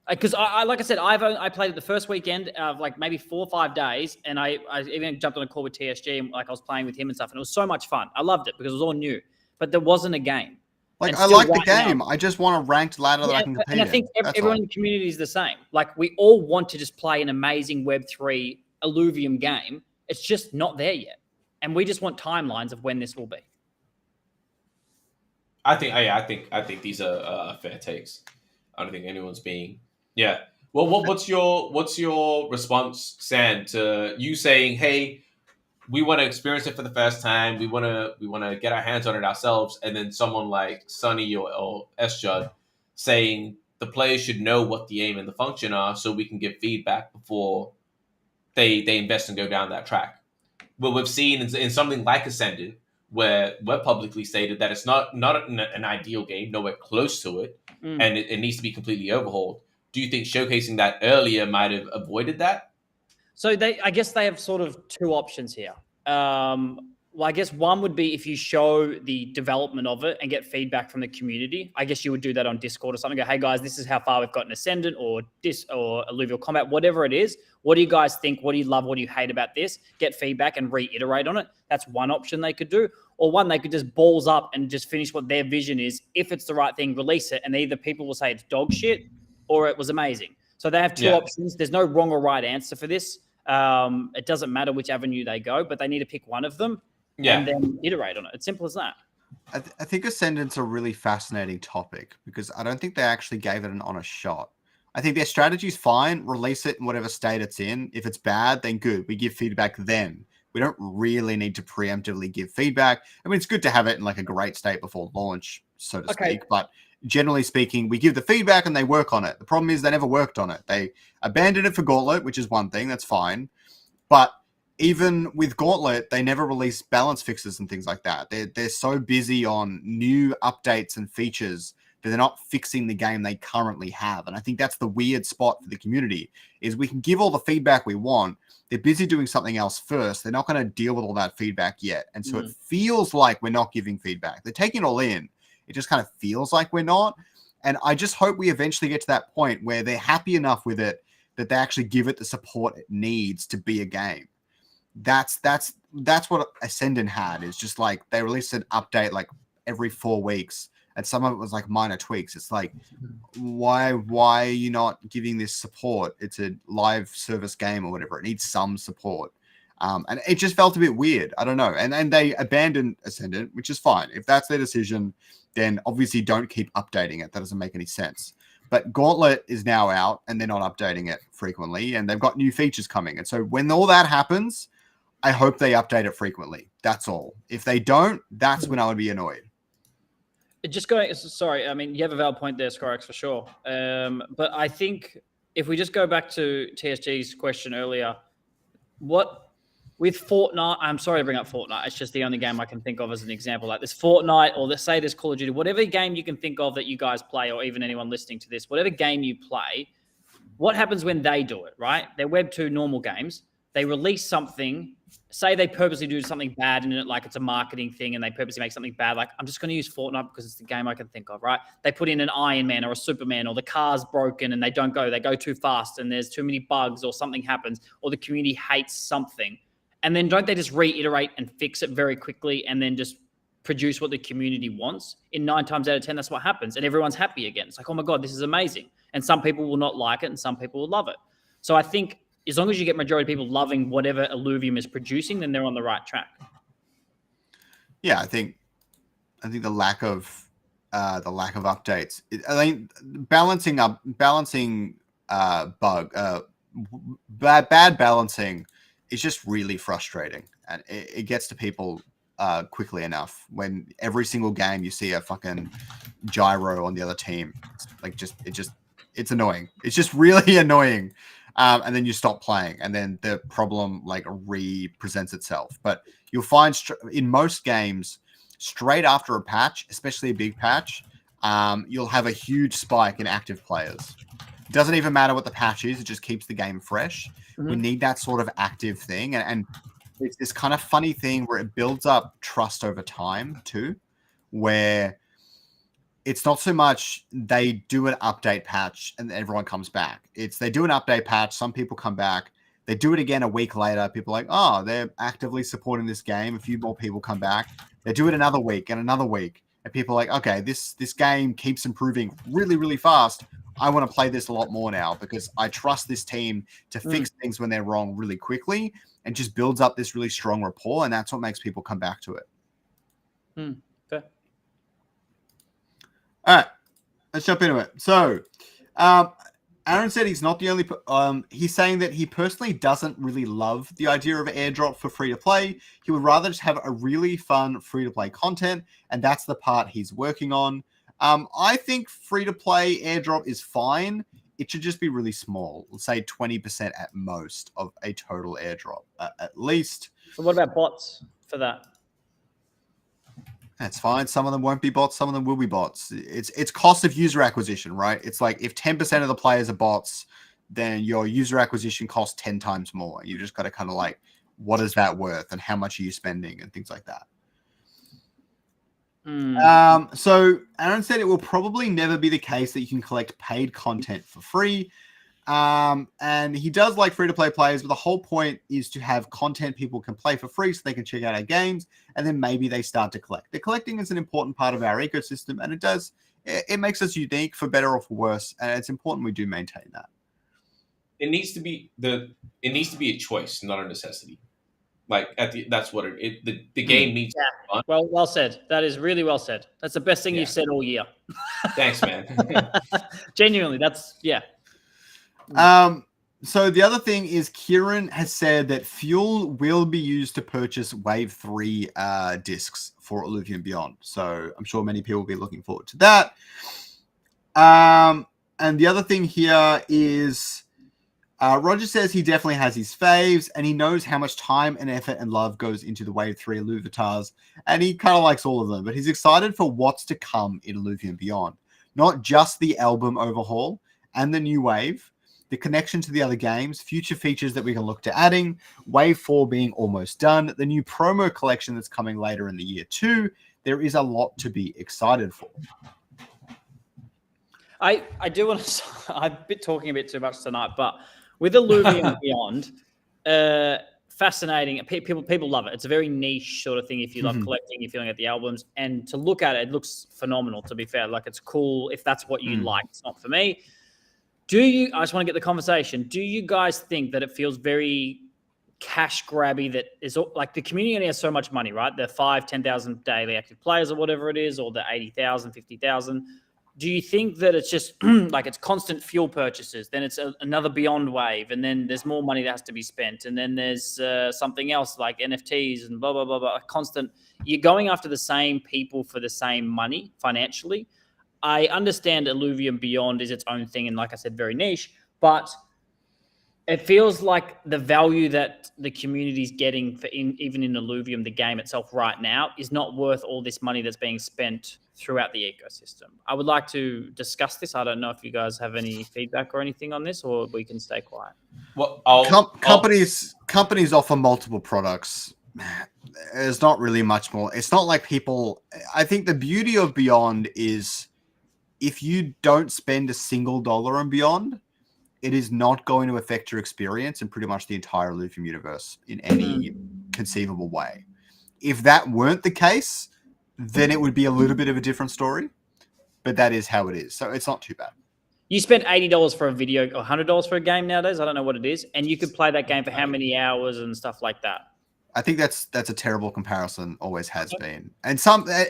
because I like I said, I played it the first weekend of like maybe 4 or 5 days, and I even jumped on a call with TSG and like I was playing with him and stuff, and it was so much fun. I loved it because it was all new, but there wasn't a game. Like I like the game. I just want a ranked ladder that I can compete. And I think everyone in the community is the same. Like we all want to just play an amazing Web3 Illuvium game. It's just not there yet. And we just want timelines of when this will be. I think these are fair takes. I don't think anyone's being Well, what's your response, San, to you saying, "Hey, we want to experience it for the first time. We want to get our hands on it ourselves," and then someone like Sunny or S-Judd saying the players should know what the aim and the function are, so we can give feedback before they invest and go down that track. Well, we've seen in something like Ascendant, where we're publicly stated that it's not an ideal game, nowhere close to it, and it needs to be completely overhauled. Do you think showcasing that earlier might have avoided that? So I guess they have sort of two options here. Well, I guess one would be if you show the development of it and get feedback from the community. I guess you would do that on Discord or something. Go, hey guys, this is how far we've gotten Ascendant or Alluvial Combat, whatever it is. What do you guys think? What do you love? What do you hate about this? Get feedback and reiterate on it. That's one option they could do. Or one, they could just balls up and just finish what their vision is. If it's the right thing, release it. And either people will say it's dog shit or it was amazing. So they have two options. There's no wrong or right answer for this. It doesn't matter which avenue they go, but they need to pick one of them. And then iterate on it. It's simple as that. I think Ascendant's a really fascinating topic because I don't think they actually gave it an honest shot. I think their strategy's fine. Release it in whatever state it's in. If it's bad, then good. We give feedback then. We don't really need to preemptively give feedback. I mean, it's good to have it in like a great state before launch, so to speak. But generally speaking, we give the feedback and they work on it. The problem is they never worked on it. They abandoned it for Gauntlet, which is one thing. That's fine. But even with Gauntlet, they never release balance fixes and things like that. They're so busy on new updates and features that they're not fixing the game they currently have. And I think that's the weird spot for the community is we can give all the feedback we want. They're busy doing something else first. They're not going to deal with all that feedback yet. And so it feels like we're not giving feedback. They're taking it all in. It just kind of feels like we're not. And I just hope we eventually get to that point where they're happy enough with it that they actually give it the support it needs to be a game. That's what Ascendant had. Is just like they released an update like every 4 weeks, and some of it was like minor tweaks. It's like, why are you not giving this support? It's a live service game or whatever. It needs some support, and it just felt a bit weird. I don't know. And they abandoned Ascendant, which is fine. If that's their decision, then obviously don't keep updating it. That doesn't make any sense. But Gauntlet is now out, and they're not updating it frequently, and they've got new features coming. And so when all that happens, I hope they update it frequently. That's all. If they don't, that's when I would be annoyed. Sorry, I mean, you have a valid point there, Scoriox, for sure. But I think if we just go back to TSG's question earlier, with Fortnite, I'm sorry to bring up Fortnite. It's just the only game I can think of as an example. Like this Fortnite, or let's say this Call of Duty, whatever game you can think of that you guys play, or even anyone listening to this, whatever game you play, what happens when they do it, right? They're Web 2 normal games. They release something, say they purposely do something bad in it, like it's a marketing thing, and they purposely make something bad. Like, I'm just going to use Fortnite because it's the game I can think of, right? They put in an Iron Man or a Superman, or the car's broken and they go too fast and there's too many bugs, or something happens, or the community hates something. And then don't they just reiterate and fix it very quickly and then just produce what the community wants? In 9 times out of 10, that's what happens. And everyone's happy again. It's like, oh my God, this is amazing. And some people will not like it and some people will love it. So I think as long as you get majority of people loving whatever Illuvium is producing, then they're on the right track. Yeah, I think the lack of updates. I think balancing bad balancing is just really frustrating, and it gets to people quickly enough when every single game you see a fucking gyro on the other team. It's annoying. It's just really annoying. And then you stop playing, and then the problem like re-presents itself. But you'll find in most games, straight after a patch, especially a big patch, you'll have a huge spike in active players. It doesn't even matter what the patch is; it just keeps the game fresh. We need that sort of active thing, and it's this kind of funny thing where it builds up trust over time too, where it's not so much they do an update patch and everyone comes back. It's they do an update patch, some people come back, they do it again a week later, people are like, oh, they're actively supporting this game, a few more people come back, they do it another week, and people are like, okay, this game keeps improving really, really fast. I want to play this a lot more now because I trust this team to fix things when they're wrong really quickly, and just builds up this really strong rapport, and that's what makes people come back to it. Fair. All right, let's jump into it. So, Aaron said he's not the only. He's saying that he personally doesn't really love the idea of airdrop for free to play. He would rather just have a really fun free to play content, and that's the part he's working on. I think free to play airdrop is fine. It should just be really small. Let's say 20% at most of a total airdrop, at least. So what about bots for that? That's fine. Some of them won't be bots. Some of them will be bots. It's cost of user acquisition, right? It's like if 10% of the players are bots, then your user acquisition costs 10 times more. You just got to kind of like what is that worth and how much are you spending and things like that. So Aaron said it will probably never be the case that you can collect paid content for free. And he does like free-to-play players, but the whole point is to have content people can play for free so they can check out our games, and then maybe they start to collect. The collecting is an important part of our ecosystem, and it makes us unique for better or for worse, and it's important we do maintain that. It needs to be a choice, not a necessity. Like that's what the game needs to be fun. Well said. That is really well said. That's the best thing you've said all year. Thanks, man. Genuinely, that's So the other thing is Kieran has said that fuel will be used to purchase Wave 3 discs for Illuvium Beyond. So I'm sure many people will be looking forward to that. And the other thing here is Roger says he definitely has his faves, and he knows how much time and effort and love goes into the Wave 3 Illuvatars, and he kind of likes all of them, but he's excited for what's to come in Illuvium Beyond. Not just the album overhaul and the new wave, the connection to the other games, future features that we can look to adding, Wave 4 being almost done, the new promo collection that's coming later in the year too. There is a lot to be excited for. I do want to. I've been talking a bit too much tonight, but with Illuvium Beyond, fascinating. People love it. It's a very niche sort of thing. If you love collecting, you're feeling at the albums, and to look at it, it looks phenomenal. To be fair, like it's cool if that's what you like. It's not for me. I just want to get the conversation. Do you guys think that it feels very cash grabby? That is like the community only has so much money, right? The 5,000-10,000 daily active players or whatever it is, or the 80,000, 50,000. Do you think that it's just like it's constant fuel purchases, then it's another Beyond wave, and then there's more money that has to be spent, and then there's something else like NFTs and blah, blah, blah, blah, constant. You're going after the same people for the same money financially. I understand Illuvium Beyond is its own thing, and like I said, very niche, but it feels like the value that the community is getting for even in Illuvium, the game itself right now, is not worth all this money that's being spent throughout the ecosystem. I would like to discuss this. I don't know if you guys have any feedback or anything on this, or we can stay quiet. Well, companies offer multiple products. There's not really much more. It's not like people. I think the beauty of Beyond is if you don't spend a single dollar on Beyond, it is not going to affect your experience in pretty much the entire Illuvium universe in any conceivable way. If that weren't the case, then it would be a little bit of a different story, but that is how it is. So it's not too bad. You spent $80 for a video or $100 for a game nowadays. I don't know what it is. And you could play that game for how many hours and stuff like that. I think that's a terrible comparison, always has been. And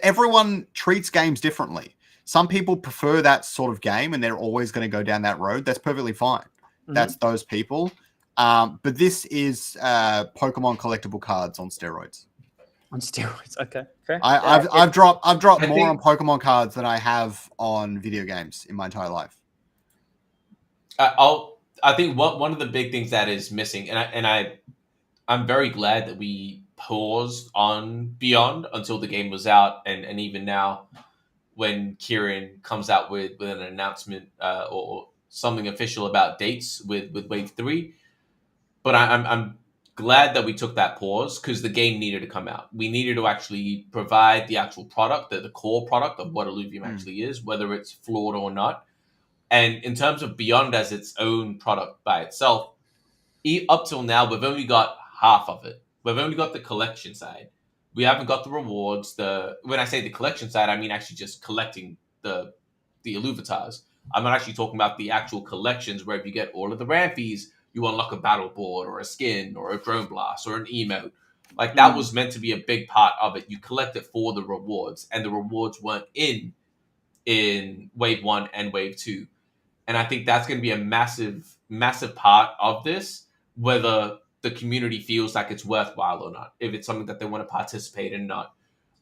everyone treats games differently. Some people prefer that sort of game and they're always going to go down that road. That's perfectly fine. That's those people. But this is Pokemon collectible cards on steroids. On steroids, okay. Fair. I've dropped more on Pokemon cards than I have on video games in my entire life. I think one of the big things that is missing, I'm very glad that we paused on Beyond until the game was out, and even now, when Kieran comes out with an announcement or something official about dates with Wave 3. But I'm glad that we took that pause because the game needed to come out. We needed to actually provide the actual product, the core product of what Illuvium actually is, whether it's flawed or not. And in terms of Beyond as its own product by itself, up till now, we've only got half of it. We've only got the collection side. We haven't got the rewards. When I say the collection side, I mean actually just collecting the Illuvatars. I'm not actually talking about the actual collections where if you get all of the Rampies, you unlock a battle board or a skin or a drone blast or an emote. Like that was meant to be a big part of it. You collect it for the rewards, and the rewards weren't in Wave 1 and Wave 2. And I think that's going to be a massive, massive part of this, whether the community feels like it's worthwhile or not, if it's something that they want to participate in or not.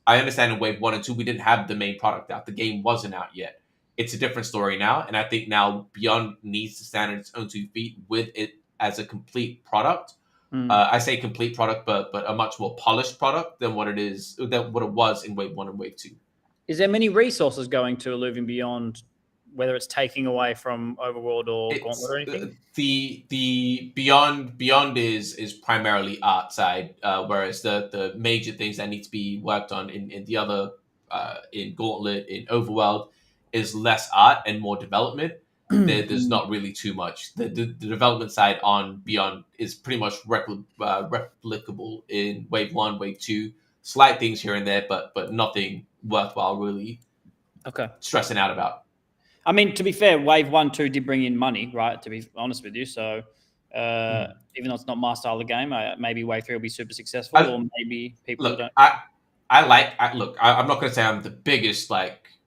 I understand in Wave 1 and 2, we didn't have the main product out. The game wasn't out yet. It's a different story now, and I think now Beyond needs to stand on its own 2 feet with it as a complete product. I say complete product, but a much more polished product than what it was in Wave 1 and Wave 2. Is there many resources going to Illuvium Beyond whether it's taking away from Overworld or Gauntlet or anything? The beyond is primarily art side, whereas the major things that need to be worked on in the other in Gauntlet, in Overworld, is less art and more development. There's not really too much. The development side on Beyond is pretty much replicable in Wave 1, Wave 2. Slight things here and there, but nothing worthwhile really stressing out about. I mean, to be fair, Wave 1, 2 did bring in money, right? To be honest with you. So even though it's not my style of game, maybe Wave 3 will be super successful, or maybe people don't. I'm not going to say I'm the biggest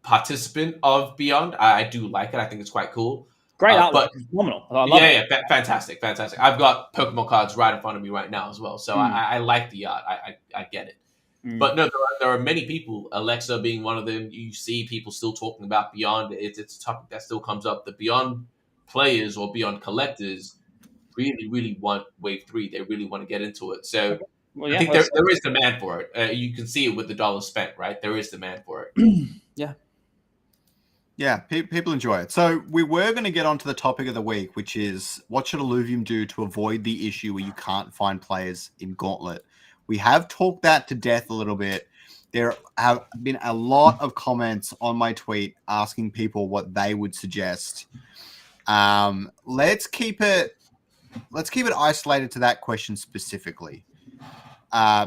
participant of Beyond. I do like it. I think it's quite cool. Great artwork, phenomenal. I love it. Yeah, fantastic. I've got Pokemon cards right in front of me right now as well, so I like the art. I get it. But no, there are many people, Alexa being one of them. You see people still talking about Beyond. It's a topic that still comes up. The Beyond players or Beyond collectors really, really want Wave 3. They really want to get into it. So I think there is demand for it. You can see it with the dollars spent, right? There is demand for it. Yeah, people enjoy it. So we were going to get onto the topic of the week, which is what should Illuvium do to avoid the issue where you can't find players in Gauntlet? We have talked that to death a little bit. There have been a lot of comments on my tweet asking people what they would suggest. Let's keep it isolated to that question specifically,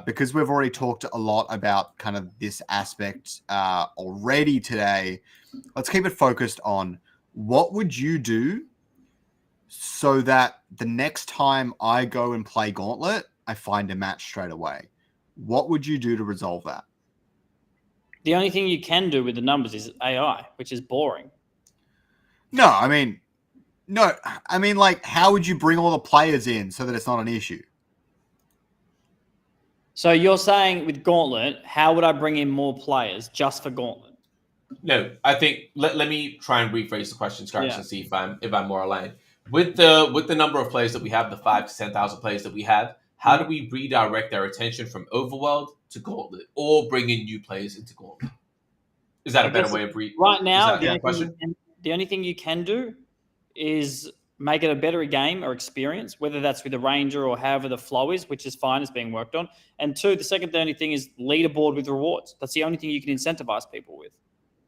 because we've already talked a lot about kind of this aspect already today. Let's keep it focused on what would you do so that the next time I go and play Gauntlet, I find a match straight away. What would you do to resolve that? The only thing you can do with the numbers is AI, which is boring. No, I mean, how would you bring all the players in so that it's not an issue? So you're saying with Gauntlet, how would I bring in more players just for Gauntlet? No, I think let me try and rephrase the question, Scoriox, and see if I'm more aligned. With the number of players that we have, the 5,000 to 10,000 players that we have, how do we redirect their attention from Overworld to Gauntlet, or bring in new players into Gauntlet? Is that a better way of right now? The only thing you can do is make it a better game or experience, whether that's with a ranger or however the flow is, which is fine, it's being worked on. And two, the only thing is leaderboard with rewards. That's the only thing you can incentivize people with.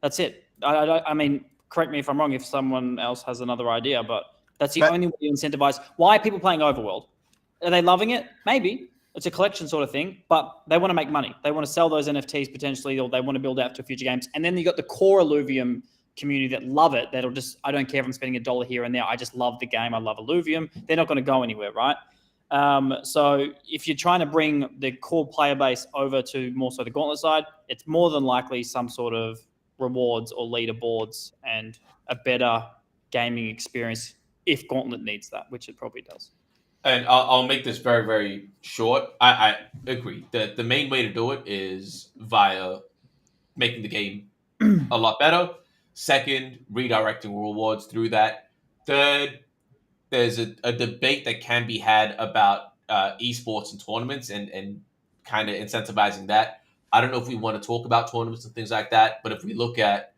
That's it. I mean, correct me if I'm wrong if someone else has another idea, but that's the only way you incentivize. Why are people playing Overworld? Are they loving it? Maybe. It's a collection sort of thing, but they want to make money. They want to sell those NFTs potentially, or they want to build out to future games. And then you got the core Illuvium community that love it. That'll just, I don't care if I'm spending $1 here and there. I just love the game. I love Illuvium. They're not going to go anywhere, right? So if you're trying to bring the core player base over to more so the Gauntlet side, it's more than likely some sort of rewards or leaderboards and a better gaming experience if Gauntlet needs that, which it probably does. And I'll make this very, very short. I agree that the main way to do it is via making the game a lot better. Second, redirecting rewards through that. Third, there's a debate that can be had about esports and tournaments and kind of incentivizing that. I don't know if we want to talk about tournaments and things like that, but if we look at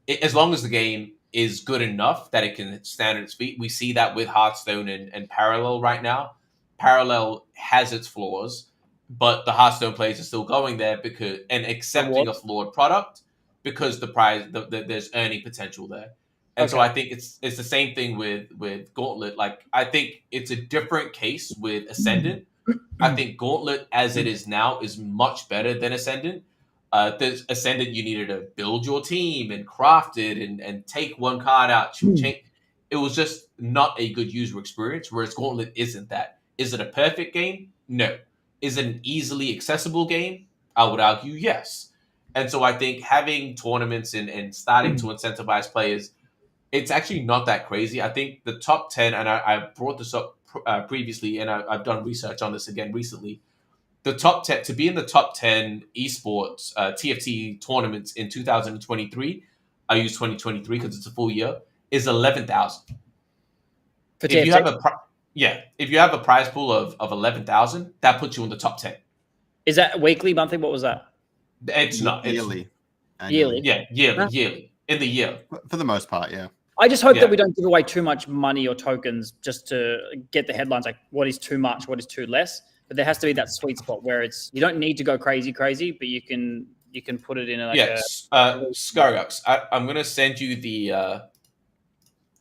it, as long as the game is good enough that it can stand on its feet, we see that with Hearthstone and Parallel right now. Parallel has its flaws, but the Hearthstone players are still going there and accepting a flawed product because there's earning potential there. And so I think it's the same thing with Gauntlet. Like, I think it's a different case with Ascendant. I think Gauntlet, as it is now, is much better than Ascendant. There's Ascendant, you needed to build your team and craft it and take one card out. Change. It was just not a good user experience, whereas Gauntlet isn't that. Is it a perfect game? No. Is it an easily accessible game? I would argue yes. And so I think having tournaments and starting to incentivize players, it's actually not that crazy. I think the top 10, and I brought this up previously, and I've done research on this again recently. The top 10, to be in the top 10 esports TFT tournaments in 2023, I use 2023 because it's a full year, is 11,000. If you have a prize pool of 11,000, that puts you in the top 10. Is that weekly, monthly? What was that? It's not. Yearly. Yeah, yearly. in the year. For the most part, yeah. I just hope Yeah. that we don't give away too much money or tokens just to get the headlines like what is too much, what is too less. But there has to be that sweet spot where it's you don't need to go crazy, but you can put it in like Yes, Scoriox. I'm gonna send you the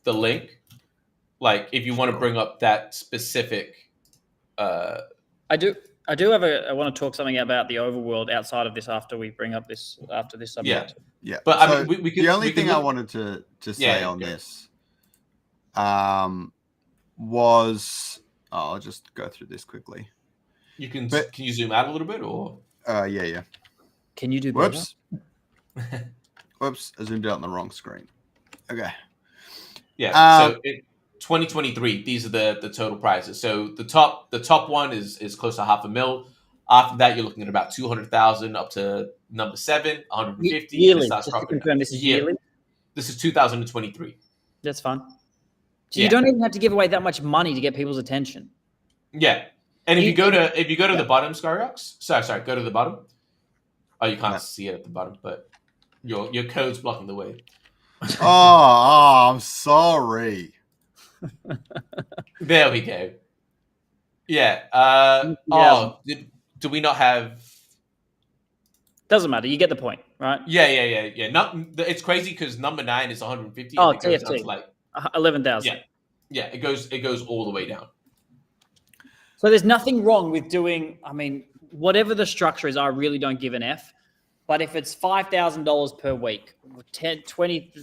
link. Like if you want to bring up that specific. I do I want to talk something about the overworld outside of this after this subject. Yeah. But So I mean, we could, the only we could thing I look- wanted to say Yeah, on yeah. this was I'll just go through this quickly. can you zoom out a little bit or? Yeah. Can you do better? Whoops, I zoomed out on the wrong screen. Okay. Yeah. So in 2023, these are the total prizes. So the top one is close to $500,000. After that, you're looking at about 200,000 up to number 7, 150. Yearly. Just to confirm, this is yearly. This is 2023. That's fine. So you don't even have to give away that much money to get people's attention. Yeah. And if you go to the bottom, Scoriox, sorry, go to the bottom. Oh, you can't see it at the bottom, but your code's blocking the way. I'm sorry. There we go. Yeah. Do we not have? Doesn't matter. You get the point, right? Yeah. It's crazy because number 9 is 150. Oh, and it goes TFT. down to like 11,000. Yeah. It goes all the way down. So there's nothing wrong with doing. I mean, whatever the structure is, I really don't give an F. But if it's $5,000 per week, 10, 20,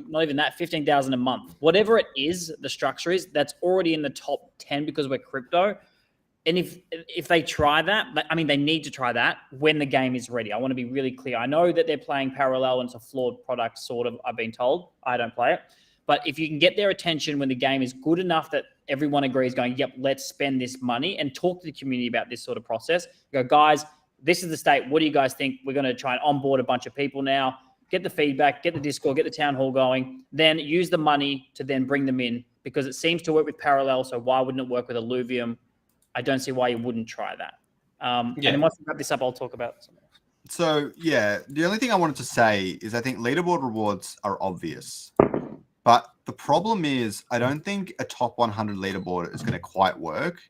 not even that, 15,000 a month, whatever it is, the structure is, that's already in the top 10 because we're crypto. And if they try that, I mean, they need to try that when the game is ready. I want to be really clear. I know that they're playing parallel and it's a flawed product, sort of, I've been told. I don't play it. But if you can get their attention when the game is good enough that everyone agrees going, yep, let's spend this money and talk to the community about this sort of process. Go, guys, this is the state. What do you guys think? We're going to try and onboard a bunch of people now, get the feedback, get the Discord, get the town hall going, then use the money to then bring them in because it seems to work with Parallel. So why wouldn't it work with Illuvium? I don't see why you wouldn't try that. And then once we wrap this up, I'll talk about something else. So, yeah, the only thing I wanted to say is I think leaderboard rewards are obvious. But the problem is I don't think a top 100 leaderboard is going to quite work.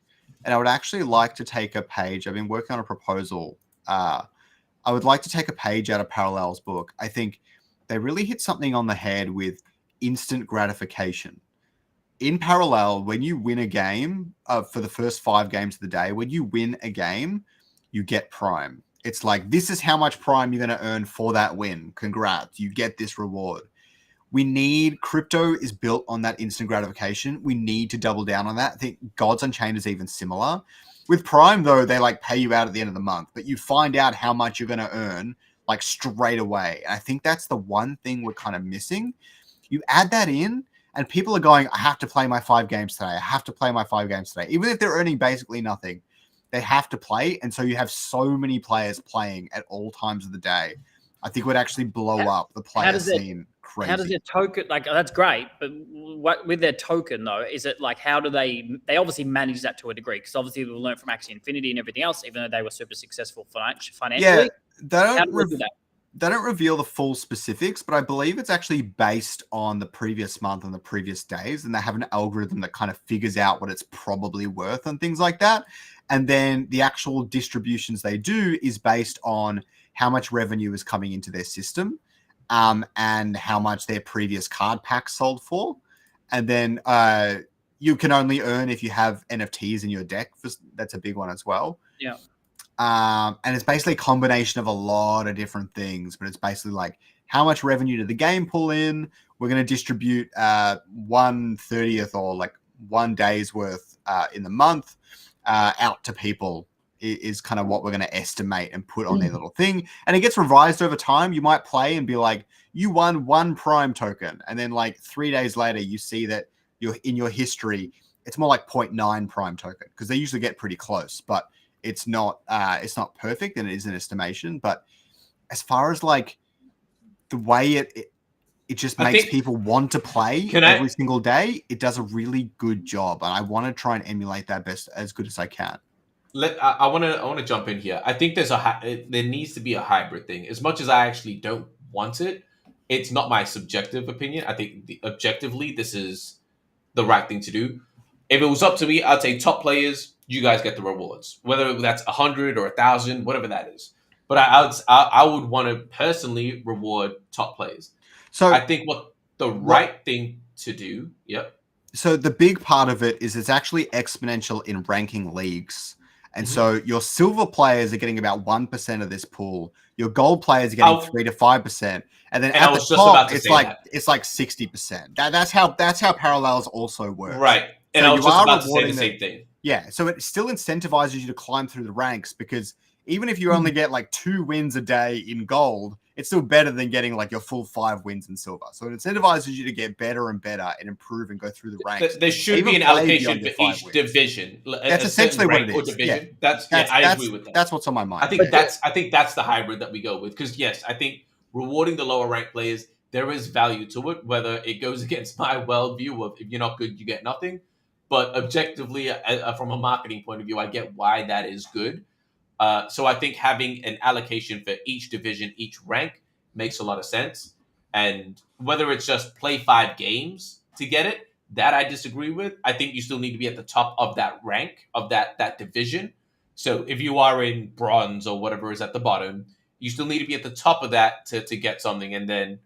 And I would actually like to take a page. I've been working on a proposal. I would like to take a page out of Parallel's book. I think they really hit something on the head with instant gratification. In Parallel, when you win a game for the first 5 games of the day, when you win a game, you get Prime. It's like, this is how much Prime you're going to earn for that win. Congrats. You get this reward. Crypto is built on that instant gratification. We need to double down on that. I think Gods Unchained is even similar. With Prime, though, they like pay you out at the end of the month, but you find out how much you're going to earn like straight away. And I think that's the one thing we're kind of missing. You add that in and people are going, I have to play my 5 games today. I have to play my 5 games today. Even if they're earning basically nothing, they have to play. And so you have so many players playing at all times of the day. I think it would actually blow up the player scene. Crazy. How does their token, like, that's great, but what with their token though, is it like, how do they obviously manage that to a degree? Because obviously we learned from Axie Infinity and everything else, even though they were super successful financially. Yeah, they don't reveal the full specifics, but I believe it's actually based on the previous month and the previous days, and they have an algorithm that kind of figures out what it's probably worth and things like that. And then the actual distributions they do is based on how much revenue is coming into their system. And how much their previous card packs sold for. And then you can only earn if you have NFTs in your deck. That's a big one as well. Yeah. And it's basically a combination of a lot of different things, but it's basically like, how much revenue did the game pull in? We're going to distribute 1/30 or like 1 day's worth in the month out to people. Is kind of what we're going to estimate and put on their little thing. And it gets revised over time. You might play and be like, you won 1 Prime token. And then like 3 days later, you see that you're in your history, it's more like 0.9 Prime token because they usually get pretty close, but it's not perfect and it is an estimation. But as far as like the way it just makes people want to play every single day, it does a really good job. And I want to try and emulate that as good as I can. I want to jump in here. I think there needs to be a hybrid thing. As much as I actually don't want it, it's not my subjective opinion. I think objectively, this is the right thing to do. If it was up to me, I'd say top players, you guys get the rewards, whether that's 100 or 1,000, whatever that is. But I would want to personally reward top players. So I think what the right thing to do. Yep. So the big part of it is it's actually exponential in ranking leagues. And so your silver players are getting about 1% of this pool. Your gold players are getting 3 to 5%. And then at the top, it's like 60%. That's how parallels also work. Right. And so I was just about to say the same thing. Yeah. So it still incentivizes you to climb through the ranks, because even if you only get like 2 wins a day in gold, it's still better than getting like your full 5 wins in silver. So it incentivizes you to get better and better and improve and go through the ranks. There should be an allocation for each division. That's essentially what it is. Division. Yeah. I agree with that. That's what's on my mind. I think that's the hybrid that we go with. Because yes, I think rewarding the lower ranked players, there is value to it, whether it goes against my worldview of if you're not good, you get nothing. But objectively, from a marketing point of view, I get why that is good. So I think having an allocation for each division, each rank makes a lot of sense. And whether it's just play 5 games to get it, that I disagree with. I think you still need to be at the top of that rank, of that division. So if you are in bronze or whatever is at the bottom, you still need to be at the top of that to get something, and then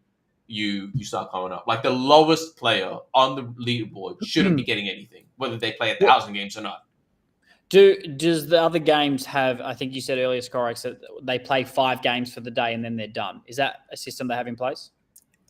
you start coming up. Like the lowest player on the leaderboard shouldn't be getting anything, whether they play 1,000 games or not. Does the other games have, I think you said earlier, Scoriox, that they play 5 games for the day and then they're done? Is that a system they have in place?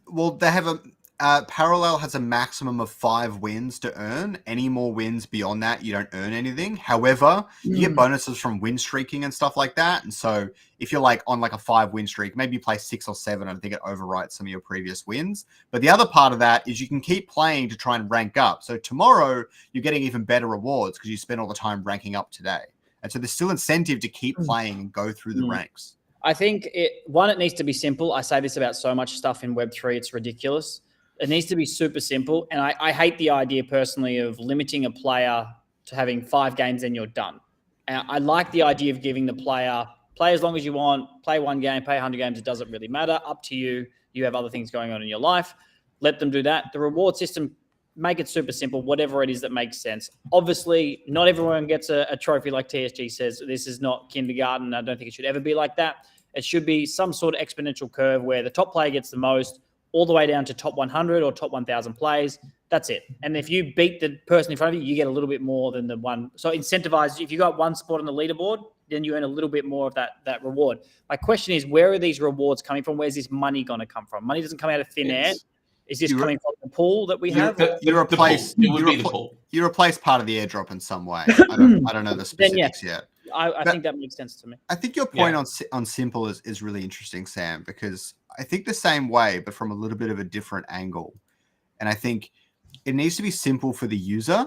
Well, they have Parallel has a maximum of 5 wins to earn. Any more wins beyond that, you don't earn anything. However, you get bonuses from win streaking and stuff like that. And so if you're like on like a 5 win streak, maybe you play 6 or 7. I think it overwrites some of your previous wins. But the other part of that is you can keep playing to try and rank up. So tomorrow you're getting even better rewards because you spent all the time ranking up today. And so there's still incentive to keep playing and go through the ranks. I think it needs to be simple. I say this about so much stuff in Web3. It's ridiculous. It needs to be super simple. And I hate the idea personally of limiting a player to having 5 games and you're done. And I like the idea of giving the player, play as long as you want, play 1 game, play 100 games. It doesn't really matter. Up to you. You have other things going on in your life. Let them do that. The reward system, make it super simple, whatever it is that makes sense. Obviously, not everyone gets a trophy like TSG says. This is not kindergarten. I don't think it should ever be like that. It should be some sort of exponential curve where the top player gets the most, all the way down to top 100 or top 1,000 plays. That's it. And if you beat the person in front of you, you get a little bit more than the one. So incentivize. If you got 1 spot on the leaderboard, then you earn a little bit more of that reward. My question is, where are these rewards coming from? Where's this money going to come from? Money doesn't come out of thin air. Is this coming from the pool that we have? You replace part of the airdrop in some way. I don't know the specifics yet. I think that makes sense to me. I think your point on simple is really interesting, Sam, because I think the same way, but from a little bit of a different angle. And I think it needs to be simple for the user,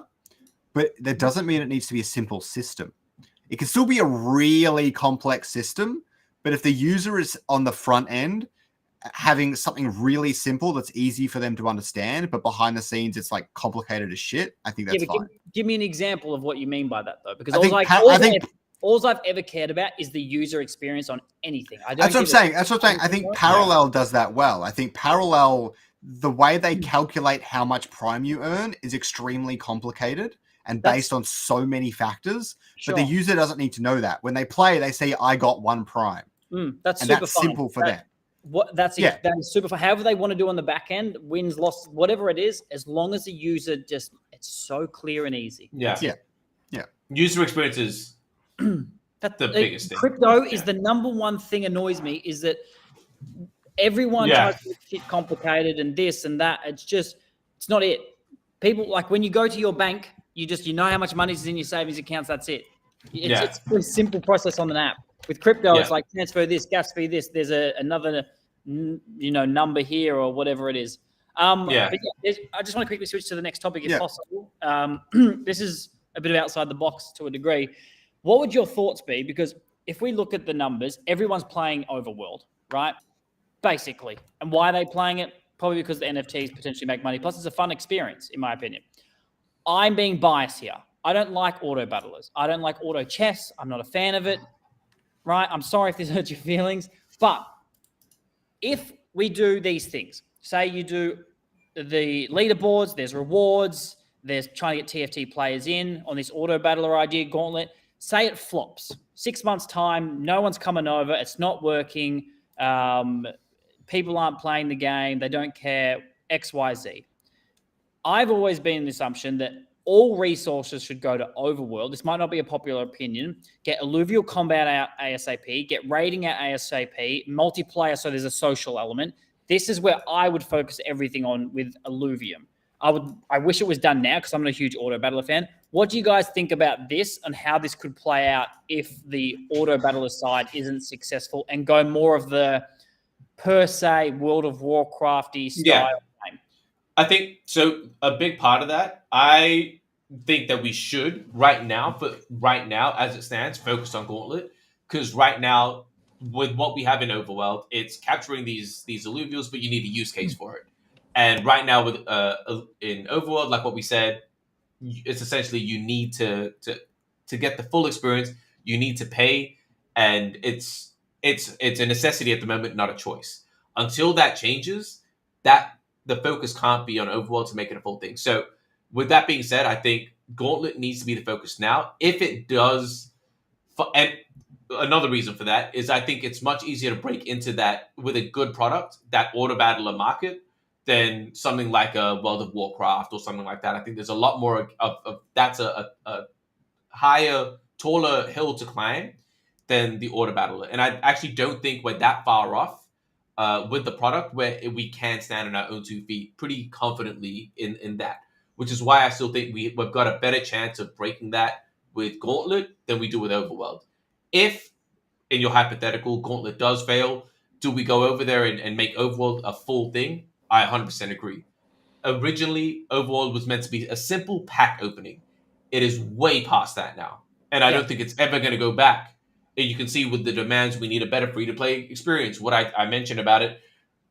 but that doesn't mean it needs to be a simple system. It can still be a really complex system, but if the user is on the front end, having something really simple that's easy for them to understand, but behind the scenes it's like complicated as shit, I think that's fine. Give me an example of what you mean by that, though, because all I've ever cared about is the user experience on anything. That's what I'm saying. I think Parallel does that well. I think Parallel, the way they calculate how much Prime you earn is extremely complicated and based on so many factors. But the user doesn't need to know that. When they play, they say, I got 1 Prime. That's simple for them. That is super fun. However they want to do on the back end, wins, losses, whatever it is, as long as the user it's so clear and easy. Yeah. User experience is that's the biggest thing. Crypto is the number one thing annoys me is that everyone tries to make shit complicated and this and that. It's not it. People, like when you go to your bank, you know how much money is in your savings accounts. That's it. It's a simple process on an app. With crypto, it's like transfer this, gas fee this. There's another number here or whatever it is. I just want to quickly switch to the next topic if possible. This is a bit of outside the box to a degree. What would your thoughts be? Because if we look at the numbers, everyone's playing Overworld, right? Basically. And why are they playing it? Probably because the NFTs potentially make money. Plus, it's a fun experience, in my opinion. I'm being biased here. I don't like auto battlers. I don't like auto chess. I'm not a fan of it, right? I'm sorry if this hurts your feelings. But if we do these things. Say you do the leaderboards, there's rewards, there's trying to get TFT players in on this auto battler idea gauntlet. Say it flops. 6 months' time, no one's coming over, it's not working, people aren't playing the game, they don't care, XYZ. I've always been in the assumption that all resources should go to Overworld. This might not be a popular opinion. Get Illuvial combat out ASAP, get raiding out ASAP, multiplayer so there's a social element. This is where I would focus everything on with Illuvium. I wish it was done now because I'm not a huge auto battler fan. What do you guys think about this and how this could play out if the auto battler side isn't successful and go more of the per se World of Warcrafty style game? I think so. A big part of that, I think that we should right now, as it stands, focus on Gauntlet, because right now, with what we have in Overworld, it's capturing these alluvials, but you need a use case for it. And right now, with in Overworld, like what we said, it's essentially you need to get the full experience. You need to pay, and it's a necessity at the moment, not a choice. Until that changes, the focus can't be on Overworld to make it a full thing. So with that being said, I think Gauntlet needs to be the focus now. If it does, and another reason for that is I think it's much easier to break into that with a good product, that auto battler market, than something like a World of Warcraft or something like that. I think there's a lot more of that's a higher, taller hill to climb than the auto battler. And I actually don't think we're that far off with the product where we can stand on our own 2 feet pretty confidently in that, which is why I still think we've got a better chance of breaking that with Gauntlet than we do with Overworld. If, in your hypothetical, Gauntlet does fail, do we go over there and make Overworld a full thing? I 100% agree. Originally, Overworld was meant to be a simple pack opening. It is way past that now. And I don't think it's ever going to go back. And you can see with the demands, we need a better free-to-play experience. What I mentioned about it,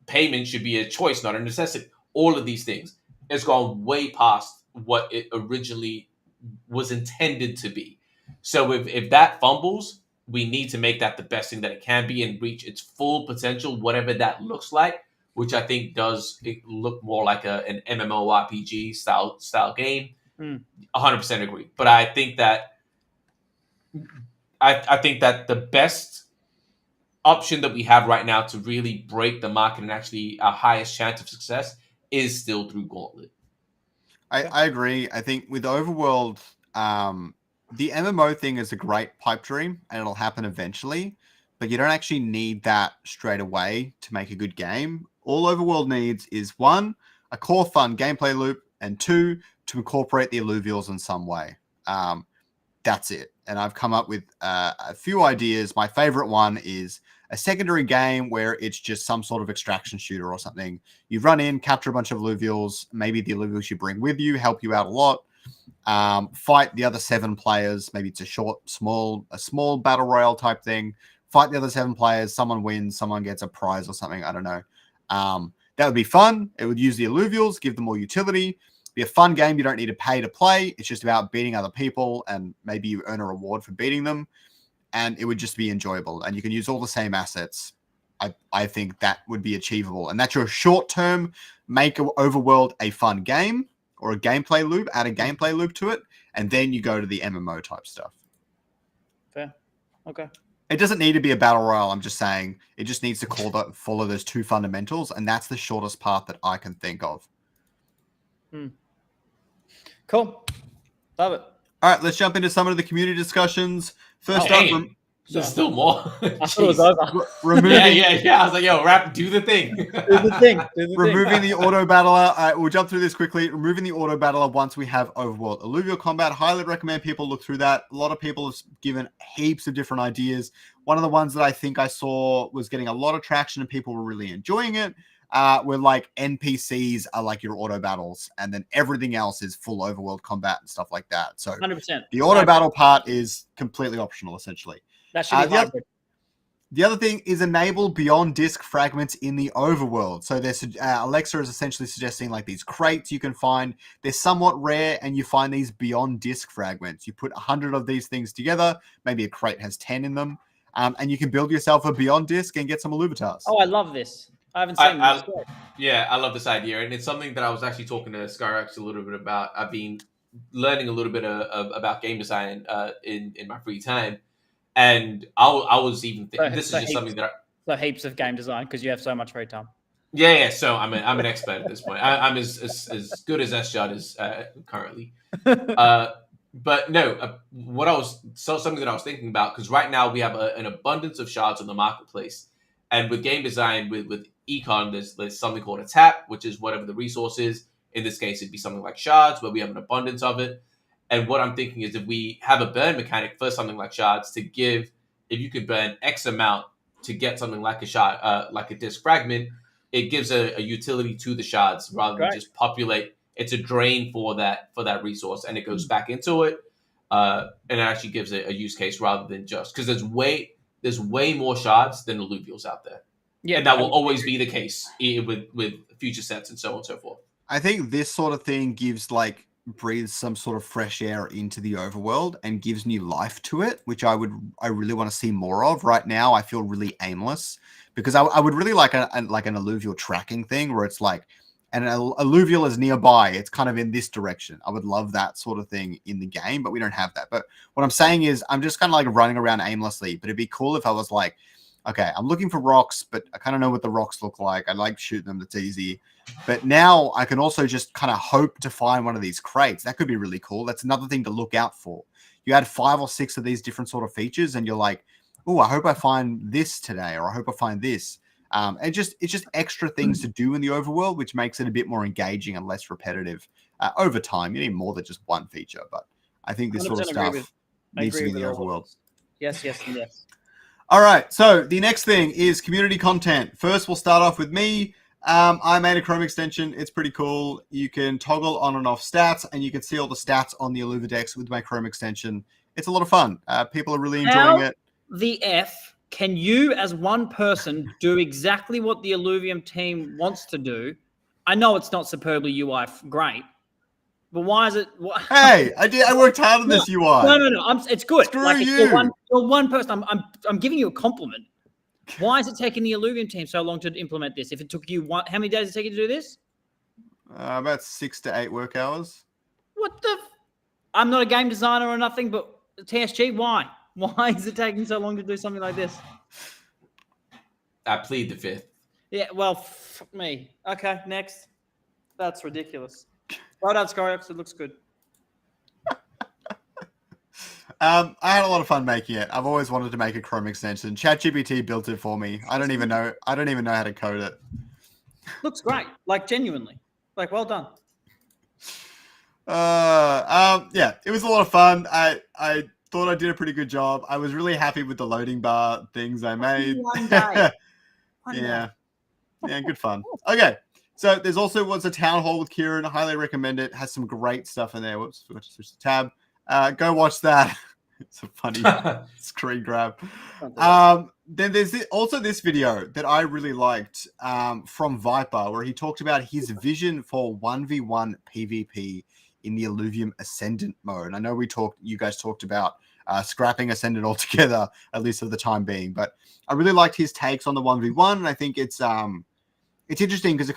payment should be a choice, not a necessity. All of these things. It's gone way past what it originally was intended to be. So if that fumbles, we need to make that the best thing that it can be and reach its full potential, whatever that looks like, which I think does look more like an MMORPG style game. 100% agree. But I think that the best option that we have right now to really break the market and actually our highest chance of success is still through Gauntlet. I agree. I think with Overworld, the MMO thing is a great pipe dream and it'll happen eventually, but you don't actually need that straight away to make a good game. All Overworld needs is 1, a core fun gameplay loop, and 2, to incorporate the alluvials in some way. That's it. And I've come up with a few ideas. My favorite one is a secondary game where it's just some sort of extraction shooter or something. You run in, capture a bunch of alluvials. Maybe the alluvials you bring with you help you out a lot. Fight the other 7 players. Maybe it's a small battle royale type thing. Fight the other 7 players. Someone wins. Someone gets a prize or something. I don't know. That would be fun. It would use the alluvials, give them more utility. Be a fun game. You don't need to pay to play. It's just about beating other people, and maybe you earn a reward for beating them. And it would just be enjoyable. And you can use all the same assets. I think that would be achievable. And that's your short term, make Overworld a fun game or a gameplay loop, add a gameplay loop to it. And then you go to the MMO type stuff. Fair. Okay. It doesn't need to be a battle royale. I'm just saying it just needs to follow those 2 fundamentals. And that's the shortest path that I can think of. Cool. Love it. All right, let's jump into some of the community discussions. First up, there's still more. I thought it was over. Yeah. I was like, yo, do the thing. Do the thing. Removing the auto battler. We'll jump through this quickly. Removing the auto battler once we have Overworld. Alluvial combat. Highly recommend people look through that. A lot of people have given heaps of different ideas. One of the ones that I think I saw was getting a lot of traction and people were really enjoying it. Where like NPCs are like your auto battles, and then everything else is full Overworld combat and stuff like that. So 100%. The auto battle part is completely optional, essentially. That should be hybrid. The other thing is enable beyond disk fragments in the Overworld. So there's Alexa is essentially suggesting like these crates you can find. They're somewhat rare, and you find these beyond disk fragments. You put 100 of these things together. Maybe a crate has 10 in them, and you can build yourself a beyond disk and get some Illuvitars. Oh, I love this. I haven't seen I, this. I love this idea, and it's something that I was actually talking to Scoriox a little bit about. I've been learning a little bit about game design in my free time, and I was even thinking this is just something that heaps of game design because you have so much free time. Yeah. So I'm an expert at this point. I'm as good as SJud is currently. But no, something that I was thinking about, because right now we have an abundance of shards on the marketplace, and with game design, with econ, there's something called a tap, which is whatever the resource is. In this case, it'd be something like shards, where we have an abundance of it. And what I'm thinking is, if we have a burn mechanic for something like shards, to give, if you could burn X amount to get something like a shard, like a disk fragment, it gives a utility to the shards rather than just populate. It's a drain for that resource, and it goes back into it, and it actually gives a use case rather than just, because there's way more shards than alluvials out there, and that will always be the case with future sets and so on and so forth. I think this sort of thing breathes some sort of fresh air into the overworld and gives new life to it, which I really want to see more of. Right now, I feel really aimless, because I would really like an alluvial tracking thing where it's like, and an alluvial is nearby, it's kind of in this direction. I would love that sort of thing in the game, but we don't have that. But what I'm saying is, I'm just kind of like running around aimlessly, but it'd be cool if I was like, okay, I'm looking for rocks, but I kind of know what the rocks look like. I like shooting them. That's easy. But now I can also just kind of hope to find one of these crates. That could be really cool. That's another thing to look out for. You add 5 or 6 of these different sort of features, and you're like, oh, I hope I find this today, or I hope I find this. It's just extra things to do in the overworld, which makes it a bit more engaging and less repetitive over time. You need more than just one feature, but I think this sort of stuff needs to be in the overworld. Yes, yes, and yes. All right, so the next thing is community content. First, we'll start off with me. I made a Chrome extension. It's pretty cool. You can toggle on and off stats, and you can see all the stats on the Illuvidex with my Chrome extension. It's a lot of fun. People are really enjoying it. The F, can you as one person do exactly what the Illuvium team wants to do? I know it's not superbly UI great, but why is it? Hey, I worked hard on this UI. No. It's good. Screw you. You're one person. I'm giving you a compliment. Why is it taking the Illuvium team so long to implement this? If it took you how many days did it take you to do this? About 6 to 8 work hours. What the? I'm not a game designer or nothing, but TSG, why? Why is it taking so long to do something like this? I plead the fifth. Yeah, well, fuck me. Okay, next. That's ridiculous. Well done, Scoriox. It looks good. I had a lot of fun making it. I've always wanted to make a Chrome extension. ChatGPT built it for me. I don't even know how to code it. Looks great. Like, genuinely. Like, well done. Yeah, it was a lot of fun. I thought I did a pretty good job. I was really happy with the loading bar things I made. One day. Yeah, good fun. Okay, so there's also was a town hall with Kieran. I highly recommend it. Has some great stuff in there. Whoops, forgot to switch the tab. Go watch that. It's a funny screen grab. Then there's also this video that I really liked from Viper, where he talked about his vision for 1v1 PvP in the Illuvium Ascendant mode. I know you guys talked about scrapping Ascendant altogether, at least for the time being, but I really liked his takes on the 1v1, and I think it's interesting because it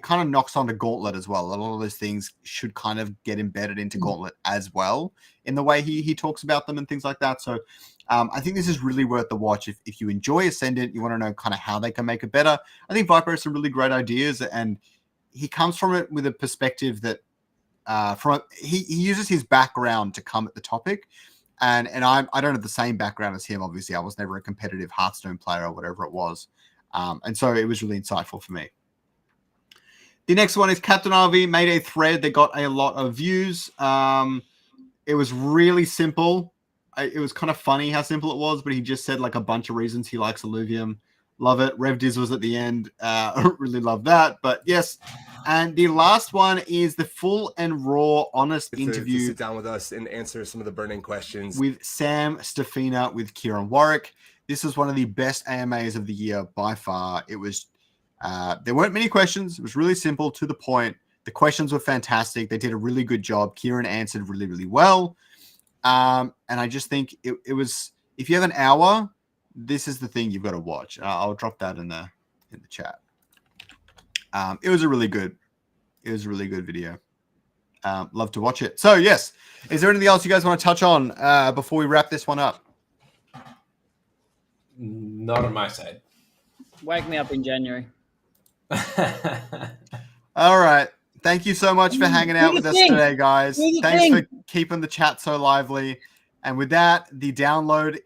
kind of knocks onto Gauntlet as well. A lot of those things should kind of get embedded into Gauntlet as well in the way he talks about them and things like that. So I think this is really worth the watch. If you enjoy Ascendant, you want to know kind of how they can make it better. I think Viper has some really great ideas, and he comes from it with a perspective that he uses his background to come at the topic. And I don't have the same background as him. Obviously, I was never a competitive Hearthstone player or whatever it was. And so it was really insightful for me. The next one is Captain RV made a thread that got a lot of views. It was really simple. It was kind of funny how simple it was, but he just said like a bunch of reasons he likes Illuvium. Love it. Rev Diz was at the end. Really love that. But yes. And the last one is the full and raw, honest interview. To sit down with us and answer some of the burning questions. With Sam Stefina with Kieran Warwick. This was one of the best AMAs of the year by far. It was... there weren't many questions. It was really simple, to the point. The questions were fantastic. They did a really good job. Kieran answered really, really well. And I just think it was, if you have an hour, this is the thing you've got to watch. I'll drop that in the chat. It was a really good video. Love to watch it. So yes, is there anything else you guys want to touch on before we wrap this one up? Not on my side. Wake me up in January. All right. Thank you so much for hanging out with us today, guys. Thanks for keeping the chat so lively. And with that, the download